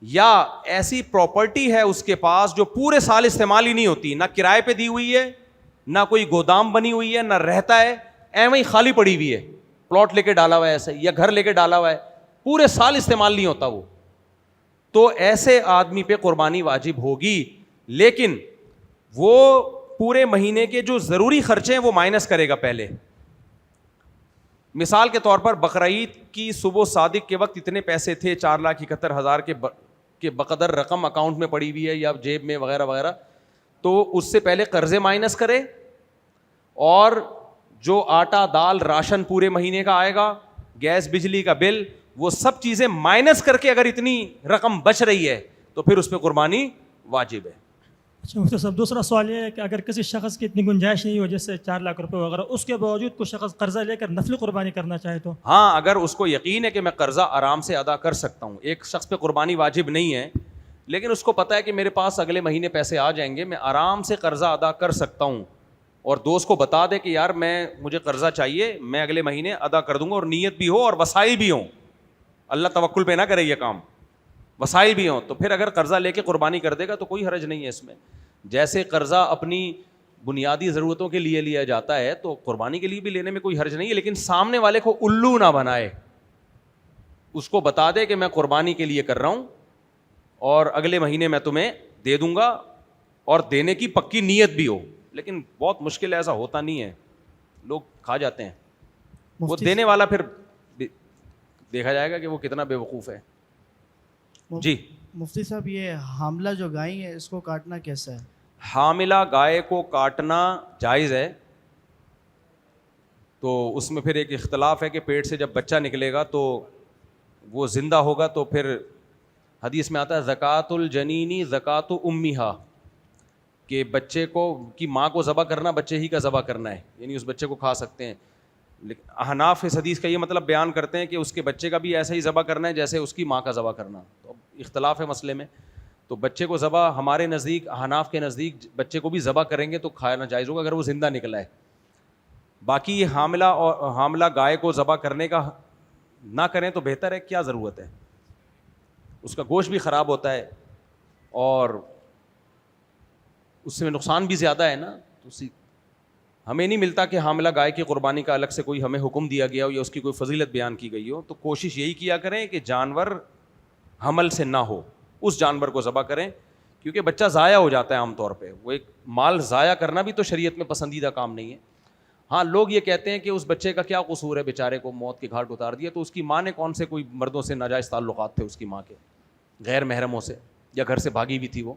یا ایسی پراپرٹی ہے اس کے پاس جو پورے سال استعمال ہی نہیں ہوتی, نہ کرائے پہ دی ہوئی ہے, نہ کوئی گودام بنی ہوئی ہے, نہ رہتا ہے, ایویں ہی خالی پڑی ہوئی ہے, پلاٹ لے کے ڈالا ہوا ہے ایسے, یا گھر لے کے ڈالا ہوا ہے, پورے سال استعمال نہیں ہوتا وہ, تو ایسے آدمی پہ قربانی واجب ہوگی. لیکن وہ پورے مہینے کے جو ضروری خرچے ہیں وہ مائنس کرے گا پہلے. مثال کے طور پر بقرعید کی صبح صادق کے وقت اتنے پیسے تھے 4,71,000 کے بقدر رقم اکاؤنٹ میں پڑی ہوئی ہے یا جیب میں وغیرہ وغیرہ, تو اس سے پہلے قرضے مائنس کرے, اور جو آٹا دال راشن پورے مہینے کا آئے گا, گیس بجلی کا بل, وہ سب چیزیں مائنس کر کے اگر اتنی رقم بچ رہی ہے تو پھر اس پہ قربانی واجب ہے. اچھا مفتی صاحب دوسرا سوال یہ ہے کہ اگر کسی شخص کی اتنی گنجائش نہیں ہو جیسے 4 لاکھ روپے وغیرہ, اس کے باوجود کوئی شخص قرضہ لے کر نفلی قربانی کرنا چاہے تو؟ ہاں اگر اس کو یقین ہے کہ میں قرضہ آرام سے ادا کر سکتا ہوں, ایک شخص پہ قربانی واجب نہیں ہے لیکن اس کو پتہ ہے کہ میرے پاس اگلے مہینے پیسے آ جائیں گے, میں آرام سے قرضہ ادا کر سکتا ہوں, اور دوست کو بتا دے کہ یار مجھے قرضہ چاہیے, میں اگلے مہینے ادا کر دوں گا, اور نیت بھی ہو اور وسائل بھی ہوں, اللہ توکل پہ نہ کرے یہ کام, وسائل بھی ہوں, تو پھر اگر قرضہ لے کے قربانی کر دے گا تو کوئی حرج نہیں ہے اس میں. جیسے قرضہ اپنی بنیادی ضرورتوں کے لیے لیا جاتا ہے تو قربانی کے لیے بھی لینے میں کوئی حرج نہیں ہے, لیکن سامنے والے کو الو نہ بنائے, اس کو بتا دے کہ میں قربانی کے لیے کر رہا ہوں اور اگلے مہینے میں تمہیں دے دوں گا, اور دینے کی پکی نیت بھی ہو. لیکن بہت مشکل ہے, ایسا ہوتا نہیں ہے, لوگ کھا جاتے ہیں. وہ دینے والا پھر دیکھا جائے گا کہ وہ کتنا بے وقوف ہے. جی مفتی صاحب, یہ حاملہ جو گائے ہے اس کو کاٹنا کیسا ہے؟ حاملہ گائے کو کاٹنا جائز ہے. تو اس میں پھر ایک اختلاف ہے کہ پیٹ سے جب بچہ نکلے گا تو وہ زندہ ہوگا, تو پھر حدیث میں آتا ہے زکوٰۃ الجنینی زکوٰۃ امیہا, کہ بچے کو کی ماں کو ذبح کرنا بچے ہی کا ذبح کرنا ہے, یعنی اس بچے کو کھا سکتے ہیں. لیکن احناف اس حدیث کا یہ مطلب بیان کرتے ہیں کہ اس کے بچے کا بھی ایسا ہی ذبح کرنا ہے جیسے اس کی ماں کا ذبح کرنا. تو اختلاف ہے مسئلے میں. تو بچے کو ذبح ہمارے نزدیک, احناف کے نزدیک بچے کو بھی ذبح کریں گے تو کھانا جائز ہوگا اگر وہ زندہ نکلا ہے. باقی یہ حاملہ گائے کو ذبح کرنے کا نہ کریں تو بہتر ہے, کیا ضرورت ہے, اس کا گوشت بھی خراب ہوتا ہے اور اس سے نقصان بھی زیادہ ہے نا. تو ہمیں نہیں ملتا کہ حاملہ گائے کی قربانی کا الگ سے کوئی ہمیں حکم دیا گیا ہو یا اس کی کوئی فضیلت بیان کی گئی ہو. تو کوشش یہی کیا کریں کہ جانور حمل سے نہ ہو, اس جانور کو ذبح کریں, کیونکہ بچہ ضائع ہو جاتا ہے عام طور پہ. وہ ایک مال ضائع کرنا بھی تو شریعت میں پسندیدہ کام نہیں ہے. ہاں لوگ یہ کہتے ہیں کہ اس بچے کا کیا قصور ہے, بیچارے کو موت کے گھاٹ اتار دیا, تو اس کی ماں نے کون سے کوئی مردوں سے ناجائز تعلقات تھے اس کی ماں کے, غیر محرموں سے, یا گھر سے بھاگی بھی تھی وہ.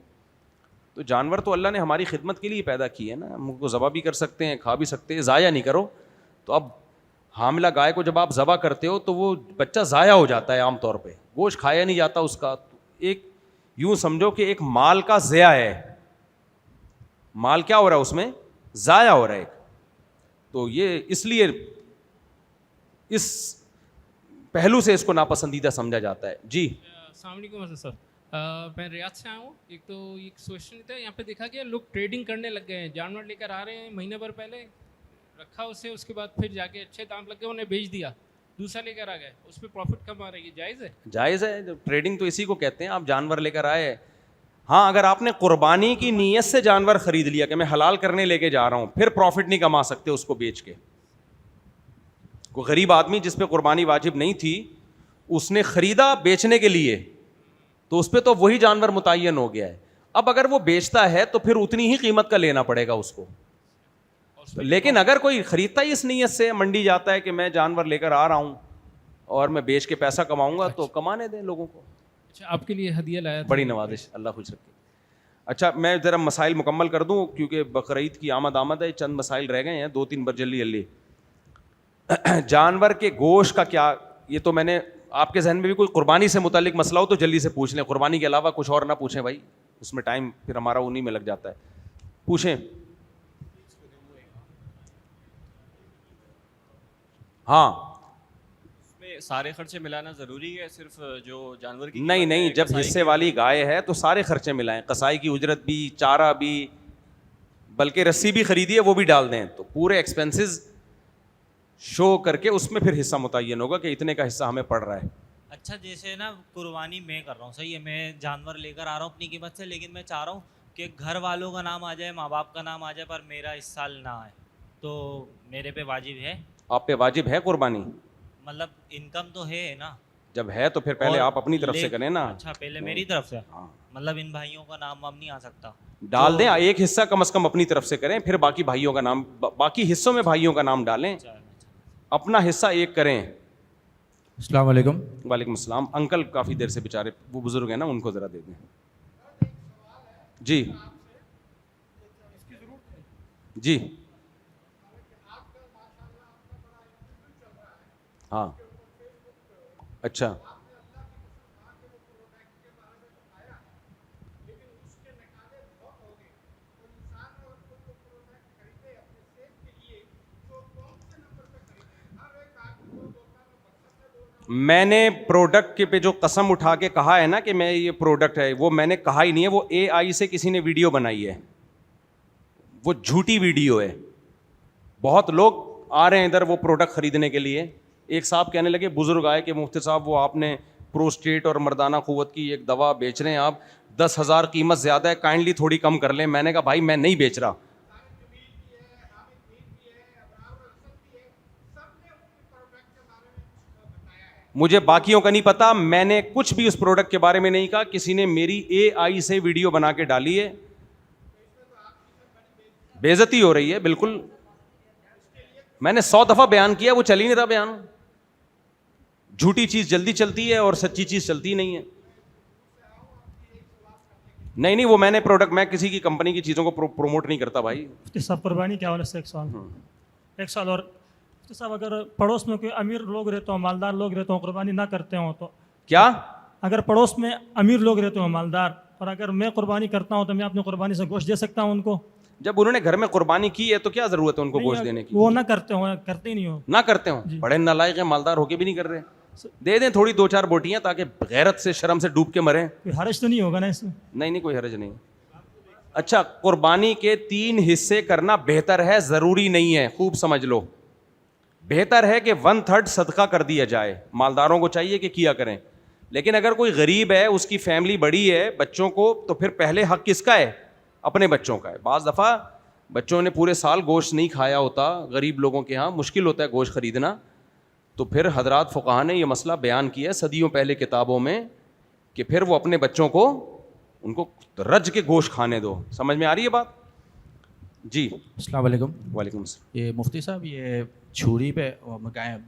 تو جانور تو اللہ نے ہماری خدمت کے لیے پیدا کی ہے نا, ہم کو ذبح بھی کر سکتے ہیں, کھا بھی سکتے ہیں, ضائع نہیں کرو. تو اب حاملہ گائے کو جب آپ ذبح کرتے ہو تو وہ بچہ ضائع ہو جاتا ہے عام طور پہ, گوشت کھایا نہیں جاتا اس کا. تو ایک یوں سمجھو کہ ایک مال کا ضیاع ہے, مال کیا ہو رہا ہے اس میں, ضائع ہو رہا ہے. تو یہ اس لیے اس پہلو سے اس کو ناپسندیدہ سمجھا جاتا ہے. جی السلام علیکم سر, میں ریاض سے آیا ہوں. ایک تو ایک سوچنے تھا, یہاں پہ دیکھا گیا لوگ ٹریڈنگ کرنے لگ گئے ہیں, جانور لے کر آ رہے ہیں, مہینے بھر پہلے رکھا اسے, اس کے بعد پھر جا کے اچھے دام لگ گئے انہیں بیچ دیا, دوسرا لے کر آ گئے, اس پہ پروفٹ کم آ رہی ہے, جائز ہے؟ جائز ہے, ٹریڈنگ تو اسی کو کہتے ہیں. آپ جانور لے کر آئے, ہاں اگر آپ نے قربانی کی نیت سے جانور خرید لیا کہ میں حلال کرنے لے کے جا رہا ہوں, پھر پروفٹ نہیں کما سکتے اس کو بیچ کے. کوئی غریب آدمی جس پہ قربانی واجب نہیں تھی, اس نے خریدا بیچنے کے لیے, تو اس پہ تو وہی جانور متعین ہو گیا ہے. اب اگر وہ بیچتا ہے تو پھر اتنی ہی قیمت کا لینا پڑے گا اس کو. لیکن اگر کوئی خریدتا ہی اس نیت سے, منڈی جاتا ہے کہ میں جانور لے کر آ رہا ہوں اور میں بیچ کے پیسہ کماؤں گا, تو کمانے دیں لوگوں کو. اچھا, آپ کے لیے ہدیہ لایا تھا. بڑی نوازش, اللہ خوش رکھے. اچھا میں ذرا مسائل مکمل کر دوں کیونکہ بقرعید کی آمد ہے, چند مسائل رہ گئے ہیں, 2-3 بار جلدی جلدی. جانور کے گوشت کا کیا, یہ تو میں نے آپ کے ذہن میں بھی کوئی قربانی سے متعلق مسئلہ ہو تو جلدی سے پوچھ لیں, قربانی کے علاوہ کچھ اور نہ پوچھیں بھائی, اس میں ٹائم پھر ہمارا انہیں میں لگ جاتا ہے. پوچھیں. ہاں سارے خرچے ملانا ضروری ہے, صرف جو جانور کی نہیں, جب حصے والی گائے ہے تو سارے خرچے ملائیں, قصائی کی اجرت بھی, چارہ بھی, بلکہ رسی بھی خریدی ہے وہ بھی ڈال دیں, تو پورے ایکسپنسز شو کر کے اس میں پھر حصہ متعین ہوگا کہ اتنے کا حصہ ہمیں پڑ رہا ہے. اچھا جیسے نا قربانی میں کر رہا ہوں, صحیح ہے, میں جانور لے کر آ رہا ہوں اپنی قیمت سے, لیکن میں چاہ رہا ہوں کہ گھر والوں کا نام آ جائے, ماں باپ کا نام آ جائے, پر میرا اس سال نہ آئے, تو میرے پہ واجب ہے؟ آپ پہ واجب ہے قربانی, مطلب انکم تو ہے نا, جب ہے تو پھر پہلے آپ اپنی طرف سے کریں نا. اچھا پہلے میری طرف سے, مطلب ان بھائیوں کا نام وام نہیں آ سکتا؟ ڈال دیں, ایک حصہ کم از کم اپنی طرف سے کریں, پھر باقی بھائیوں کا نام, باقی حصوں میں بھائیوں کا نام ڈالیں, اپنا حصہ ایک کریں. السلام علیکم. وعلیکم السلام. انکل کافی دیر سے بیچارے وہ بزرگ ہیں نا, ان کو ذرا دے دیں. جی جی ہاں اچھا میں نے پروڈکٹ کے پہ جو قسم اٹھا کے کہا ہے نا کہ میں یہ پروڈکٹ ہے, وہ میں نے کہا ہی نہیں ہے, وہ اے آئی سے کسی نے ویڈیو بنائی ہے, وہ جھوٹی ویڈیو ہے. بہت لوگ آ رہے ہیں ادھر وہ پروڈکٹ خریدنے کے لیے. ایک صاحب کہنے لگے, بزرگ آئے کہ مفتی صاحب وہ آپ نے پروسٹیٹ اور مردانہ قوت کی ایک دوا بیچ رہے ہیں آپ, 10,000 قیمت زیادہ ہے, کائنڈلی تھوڑی کم کر لیں. میں نے کہا بھائی میں نہیں بیچ رہا, مجھے باقیوں کا نہیں پتا, میں نے کچھ بھی اس پروڈکٹ کے بارے میں نہیں کہا, کسی نے میری اے آئی سے ویڈیو بنا کے ڈالی ہے, بے عزتی ہو رہی ہے. بالکل میں نے 100 دفعہ بیان کیا, وہ چل ہی نہیں رہا بیان. جھوٹی چیز جلدی چلتی ہے اور سچی چیز چلتی نہیں ہے. نہیں وہ میں نے پروڈکٹ, میں کسی کی کمپنی کی چیزوں کو پروموٹ نہیں کرتا بھائی. صاحب قربانی کے حوالے سے ایک سوال اور صاحب, اگر پڑوس میں کوئی امیر لوگ رہتے ہوں, مالدار لوگ رہتے ہوں, قربانی نہ کرتے ہوں تو کیا؟ اگر پڑوس میں امیر لوگ رہتے ہوں, مالدار, اور اگر میں قربانی کرتا ہوں تو میں اپنی قربانی سے گوشت دے سکتا ہوں ان کو؟ جب انہوں نے گھر میں قربانی کی ہے تو کیا ضرورت ہے ان کو گوشت دینے کی؟ وہ نہ کرتے ہوں, کرتے ہی نہیں ہو. نہ کرتے ہوں, بڑے نالائق ہیں, مالدار ہو کے بھی نہیں کر رہے. دے دیں تھوڑی 2-4 بوٹیاں تاکہ غیرت سے شرم سے ڈوب کے مریں. کوئی حرج تو نہیں ہوگا نا اس میں؟ نہیں کوئی حرج نہیں. اچھا, قربانی کے 3 حصے کرنا بہتر ہے, ضروری نہیں ہے, خوب سمجھ لو. بہتر ہے کہ 1/3 صدقہ کر دیا جائے, مالداروں کو چاہیے کہ کیا کریں. لیکن اگر کوئی غریب ہے, اس کی فیملی بڑی ہے, بچوں کو, تو پھر پہلے حق کس کا ہے؟ اپنے بچوں کا ہے. بعض دفعہ بچوں نے پورے سال گوشت نہیں کھایا ہوتا, غریب لوگوں کے ہاں مشکل ہوتا ہے گوشت خریدنا, تو پھر حضرات فقہا نے یہ مسئلہ بیان کیا ہے صدیوں پہلے کتابوں میں کہ پھر وہ اپنے بچوں کو, ان کو رج کے گوشت کھانے دو. سمجھ میں آ رہی ہے بات؟ جی السلام علیکم. وعلیکم السلام. یہ مفتی صاحب, یہ چھری پہ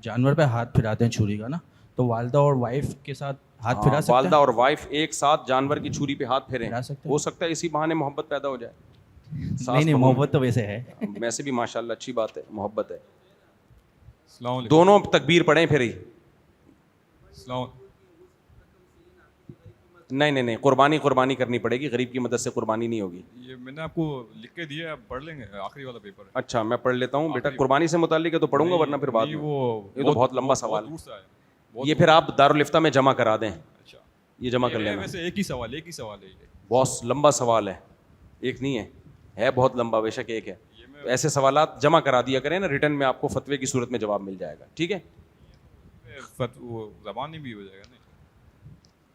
جانور پہ ہاتھ پھراتے ہیں چھری کا نا, تو والدہ اور وائف کے ساتھ ہاتھ پھرا سکتے ہیں؟ والدہ اور وائف ایک ساتھ جانور کی چھری پہ ہاتھ پھیریں, ہو سکتا ہے اسی بہانے محبت پیدا ہو جائے. نہیں محبت تو ویسے ہے, ویسے بھی ماشاءاللہ اچھی بات ہے, محبت ہے. دونوں تکبیر پڑھیں پھر ہی. نہیں قربانی کرنی پڑے گی, غریب کی مدد سے قربانی نہیں ہوگی. یہ میں نے آپ کو لکھ کے دیا ہے, آپ پڑھ لیں گے, آخری والا پیپر ہے. اچھا میں پڑھ لیتا ہوں بیٹا, قربانی سے متعلق ہے تو پڑھوں گا, ورنہ پھر بعد میں. یہ تو بہت لمبا سوال ہے, یہ پھر آپ دارالفتہ میں جمع کرا دیں. یہ جمع کر لینا. ویسے ایک ہی سوال ہے یہ. بہت لمبا سوال ہے, ایک نہیں ہے بہت لمبا, بے شک ایک ہے. ایسے سوالات جمع کرا دیا کریں نا, ریٹرن میں آپ کو فتوے کی صورت میں جواب مل جائے گا. ٹھیک ہے, زبانی بھی ہو جائے گا.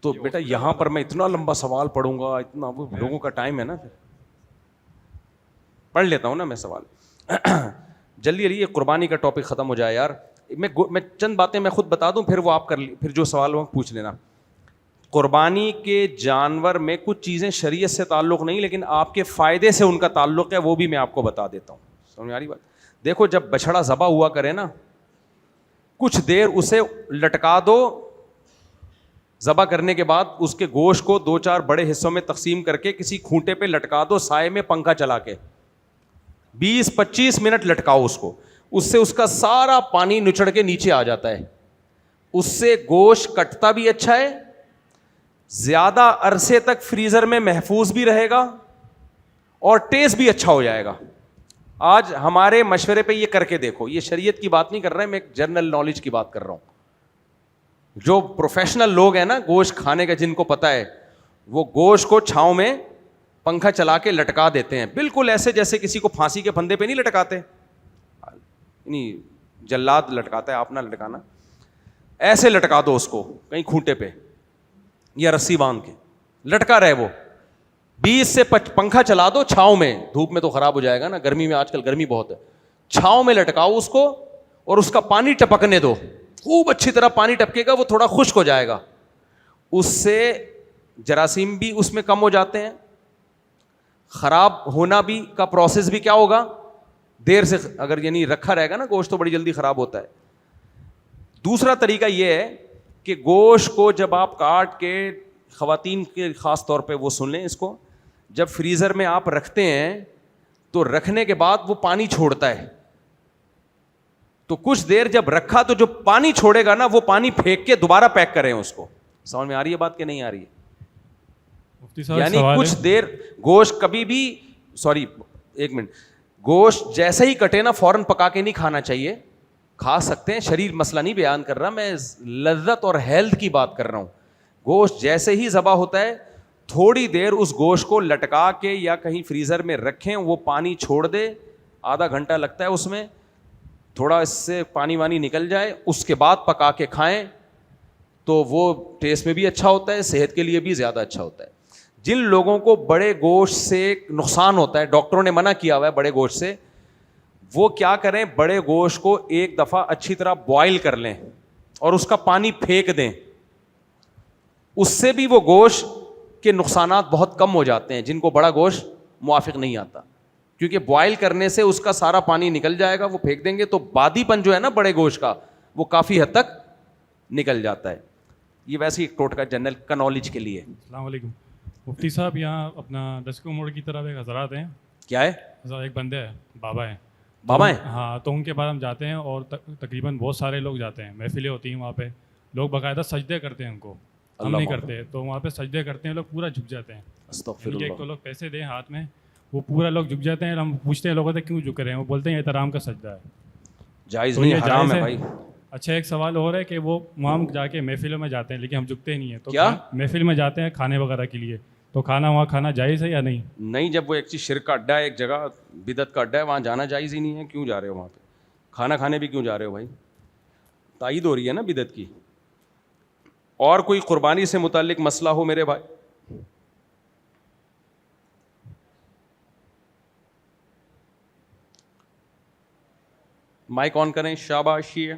تو بیٹا یہاں پر میں اتنا لمبا سوال پڑھوں گا, اتنا, وہ لوگوں کا ٹائم ہے نا. پھر پڑھ لیتا ہوں نا میں سوال جلدی. یہ قربانی کا ٹاپک ختم ہو جائے یار. میں چند باتیں میں خود بتا دوں, پھر وہ آپ کر پھر جو سوال ہو پوچھ لینا. قربانی کے جانور میں کچھ چیزیں شریعت سے تعلق نہیں, لیکن آپ کے فائدے سے ان کا تعلق ہے, وہ بھی میں آپ کو بتا دیتا ہوں. سمجھ میں آ رہی بات؟ دیکھو, جب بچڑا ذبح ہوا کرے نا, کچھ دیر اسے لٹکا دو, ذبح کرنے کے بعد اس کے گوشت کو 2-4 بڑے حصوں میں تقسیم کر کے کسی کھونٹے پہ لٹکا دو, سائے میں پنکھا چلا کے 20-25 منٹ لٹکاؤ اس کو. اس سے اس کا سارا پانی نچڑ کے نیچے آ جاتا ہے. اس سے گوشت کٹتا بھی اچھا ہے, زیادہ عرصے تک فریزر میں محفوظ بھی رہے گا, اور ٹیسٹ بھی اچھا ہو جائے گا. آج ہمارے مشورے پہ یہ کر کے دیکھو. یہ شریعت کی بات نہیں کر رہے, میں ایک جنرل نالج کی بات کر رہا ہوں. جو پروفیشنل لوگ ہیں نا گوشت کھانے کا, جن کو پتا ہے, وہ گوشت کو چھاؤں میں پنکھا چلا کے لٹکا دیتے ہیں, بالکل ایسے جیسے کسی کو پھانسی کے پھندے پہ نہیں لٹکاتے, نہیں جلاد لٹکاتا ہے, آپ نہ لٹکانا. ایسے لٹکا دو اس کو کہیں کھونٹے پہ, یا رسی باندھ کے لٹکا رہے. وہ 20 سے پنکھا چلا دو چھاؤں میں, دھوپ میں تو خراب ہو جائے گا نا, گرمی میں آج کل گرمی بہت ہے. چھاؤں میں لٹکاؤ اس کو, اور اس کا پانی ٹپکنے دو, خوب اچھی طرح پانی ٹپکے گا, وہ تھوڑا خشک ہو جائے گا. اس سے جراثیم بھی اس میں کم ہو جاتے ہیں, خراب ہونا بھی کا پروسیس بھی کیا ہوگا, دیر سے, اگر یعنی رکھا رہے گا نا گوشت تو بڑی جلدی خراب ہوتا ہے. دوسرا طریقہ یہ ہے کہ گوشت کو جب آپ کاٹ کے, خواتین کے خاص طور پہ وہ سن لیں اس کو, جب فریزر میں آپ رکھتے ہیں تو رکھنے کے بعد وہ پانی چھوڑتا ہے, تو کچھ دیر جب رکھا تو جو پانی چھوڑے گا نا, وہ پانی پھینک کے دوبارہ پیک کریں اس کو. سمجھ میں آ رہی ہے بات کہ نہیں آ رہی ہے؟ یعنی کچھ دیر گوشت کبھی بھی, سوری ایک منٹ, گوشت جیسے ہی کٹے نا فوراً پکا کے نہیں کھانا چاہیے. کھا سکتے ہیں, شریر مسئلہ نہیں بیان کر رہا میں, لذت اور ہیلتھ کی بات کر رہا ہوں. گوشت جیسے ہی ذبح ہوتا ہے تھوڑی دیر اس گوشت کو لٹکا کے یا کہیں فریزر میں رکھیں, وہ پانی چھوڑ دے, آدھا گھنٹہ لگتا ہے اس میں, تھوڑا اس سے پانی وانی نکل جائے, اس کے بعد پکا کے کھائیں تو وہ ٹیسٹ میں بھی اچھا ہوتا ہے, صحت کے لیے بھی زیادہ اچھا ہوتا ہے. جن لوگوں کو بڑے گوشت سے نقصان ہوتا ہے, ڈاکٹروں نے منع کیا ہوا ہے بڑے گوشت سے, وہ کیا کریں, بڑے گوشت کو ایک دفعہ اچھی طرح بوائل کر لیں, اور اس کا پانی پھینک دیں, اس سے بھی وہ گوشت کے نقصانات بہت کم ہو جاتے ہیں جن کو بڑا گوشت موافق نہیں آتا, کیونکہ بوائل کرنے سے اس کا سارا پانی نکل جائے گا, وہ پھینک دیں گے تو بادی پن جو ہے نا بڑے گوشت کا وہ کافی حد تک نکل جاتا ہے. یہ ویسے ایک ٹوٹکا جنرل کا نالج کے لیے. السلام علیکم مفتی صاحب, یہاں اپنا دسکو موڑ کی طرف ایک حضرات ہیں. کیا ہے حضرات؟ ایک بندے ہیں, بابا ہیں. بابا ہیں؟ ہاں, تو ان کے بعد ہم جاتے ہیں اور تقریباً بہت سارے لوگ جاتے ہیں, محفلیں ہوتی ہیں وہاں پہ, لوگ باقاعدہ سجدے کرتے ہیں ان کو, ہم نہیں کرتے, تو وہاں پہ سجدے کرتے ہیں لوگ, پورا جھک جاتے ہیں. ایک تو لوگ پیسے دیں ہاتھ میں, وہ پورا لوگ جھک جاتے ہیں, ہم پوچھتے ہیں لوگوں سے کیوں جھک رہے ہیں, وہ بولتے ہیں احترام کا سجدہ ہے. جائز نہیں, حرام ہے بھائی. اچھا, ایک سوال اور ہے کہ وہ وہاں جا کے محفلوں میں جاتے ہیں لیکن ہم جھکتے ہی نہیں ہیں, تو کیا محفل میں جاتے ہیں کھانے وغیرہ کے لیے, تو کھانا وہاں کھانا جائز ہے یا نہیں؟ نہیں, جب وہ ایک چیز شرک کا اڈا ہے, ایک جگہ بدعت کا اڈا ہے, وہاں جانا جائز ہی نہیں ہے. کیوں جا رہے ہو وہاں پہ, کھانا کھانے بھی کیوں جا رہے ہو بھائی؟ تائید ہو رہی ہے نا بدعت کی. اور کوئی قربانی سے متعلق مسئلہ ہو میرے بھائی؟ مائک آن کریں, شاباشی ہے.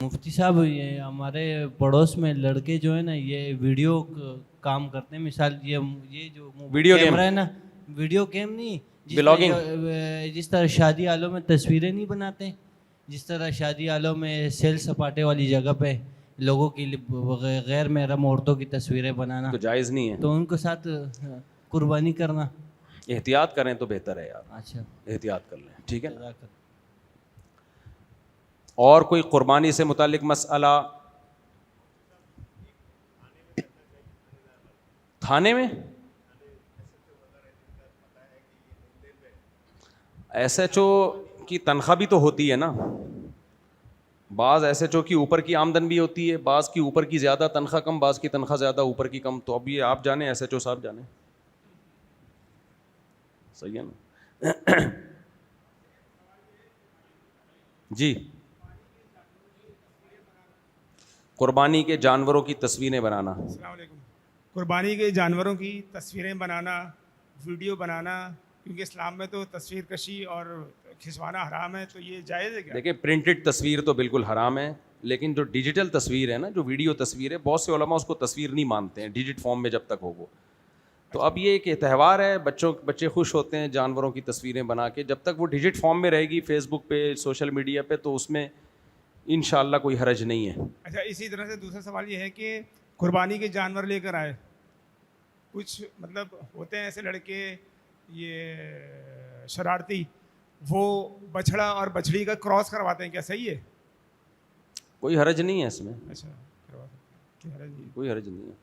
مفتی صاحب, یہ ہمارے پڑوس میں لڑکے جو ہے نا یہ ویڈیو کام کرتے ہیں, مثال یہ جو ویڈیو کیمرہ ہے نا, ویڈیو گیم نہیں, جس طرح شادی حالوں میں تصویریں نہیں بناتے, جس طرح شادی حالوں میں سیل سپاٹے والی جگہ پہ لوگوں کی غیر محرم عورتوں کی تصویریں بنانا تو جائز نہیں ہے, تو ان کے ساتھ قربانی کرنا. احتیاط کریں تو بہتر ہے یار. اچھا, احتیاط کر لیں, ٹھیک ہے. اور کوئی قربانی سے متعلق مسئلہ؟ تھانے میں ایس ایچ او کی تنخواہ بھی تو ہوتی ہے نا, بعض ایس ایچ او کی اوپر کی آمدن بھی ہوتی ہے, بعض کی اوپر کی زیادہ تنخواہ کم, بعض کی تنخواہ زیادہ اوپر کی کم. تو اب یہ آپ جانیں, ایس ایچ او صاحب جانیں. صحیح ہے نا؟ جی, قربانی کے جانوروں کی تصویریں بنانا. السلام علیکم. قربانی کے جانوروں کی تصویریں بنانا, ویڈیو بنانا, کیونکہ اسلام میں تو تصویر کشی اور کھنچوانا حرام ہے, تو یہ جائز ہے کیا؟ دیکھیں, پرنٹڈ تصویر تو بالکل حرام ہے, لیکن جو ڈیجیٹل تصویر ہے نا, جو ویڈیو تصویر ہے, بہت سے علماء اس کو تصویر نہیں مانتے ہیں ڈیجٹ فارم میں جب تک ہو وہ. تو اب یہ ایک تہوار ہے, بچے خوش ہوتے ہیں جانوروں کی تصویریں بنا کے, جب تک وہ ڈیجٹ فارم میں رہے گی فیس بک پہ, سوشل میڈیا پہ, تو اس میں انشاءاللہ کوئی حرج نہیں ہے. اچھا, اسی طرح سے دوسرا سوال یہ ہے کہ قربانی کے جانور لے کر آئے, کچھ مطلب ہوتے ہیں ایسے لڑکے یہ شرارتی, وہ بچھڑا اور بچھڑی کا کراس کرواتے ہیں, کیا صحیح ہے؟ کوئی حرج نہیں ہے اس میں. اچھا, کوئی حرج نہیں ہے.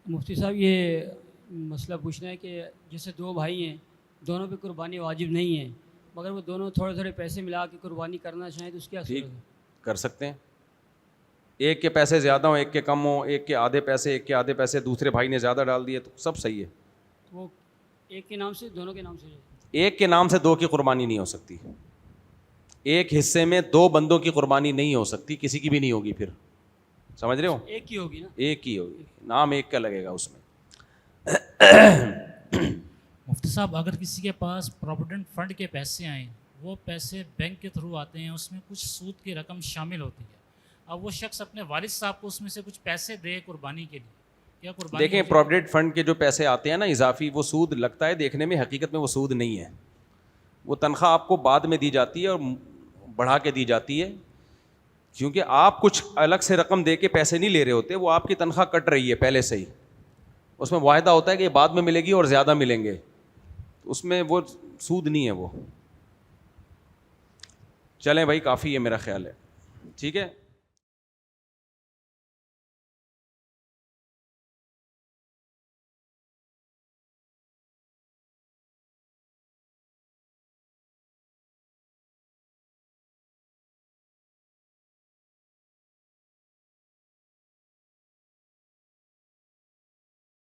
مفتی صاحب, یہ مسئلہ پوچھنا ہے کہ جیسے دو بھائی ہیں, دونوں پہ قربانی واجب نہیں ہے, مگر وہ دونوں تھوڑے تھوڑے پیسے ملا کے قربانی کرنا چاہیں تو اس کی ٹھیک کر سکتے ہیں. ایک کے پیسے زیادہ ہوں, ایک کے کم ہوں, ایک کے آدھے پیسے دوسرے بھائی نے زیادہ ڈال دیے, تو سب صحیح ہے. وہ ایک کے نام سے, دونوں کے نام سے؟ ایک کے نام سے دو کی قربانی نہیں ہو سکتی. ایک حصے میں دو بندوں کی قربانی نہیں ہو سکتی, کسی کی بھی نہیں ہوگی. پھر سمجھ رہے ہو؟ ایک کی ہوگی نا, ایک ہی ہوگی, نام ایک کا لگے گا اس میں. مفتی صاحب, اگر کسی کے پاس پروویڈنٹ فنڈ کے پیسے آئیں, وہ پیسے بینک کے تھرو آتے ہیں, اس میں کچھ سود کی رقم شامل ہوتی ہے, اب وہ شخص اپنے والد صاحب کو اس میں سے کچھ پیسے دے قربانی کے لیے, کیا قربانی؟ دیکھیں, پروویڈنٹ فنڈ کے جو پیسے آتے ہیں نا اضافی, وہ سود لگتا ہے دیکھنے میں, حقیقت میں وہ سود نہیں ہے. وہ تنخواہ آپ کو بعد میں دی جاتی ہے اور بڑھا کے دی جاتی ہے, کیونکہ آپ کچھ الگ سے رقم دے کے پیسے نہیں لے رہے ہوتے, وہ آپ کی تنخواہ کٹ رہی ہے پہلے سے ہی. اس میں معاہدہ ہوتا ہے کہ یہ بعد میں ملے گی اور زیادہ ملیں گے, اس میں وہ سود نہیں ہے وہ. چلیں بھائی, کافی ہے میرا خیال ہے, ٹھیک ہے.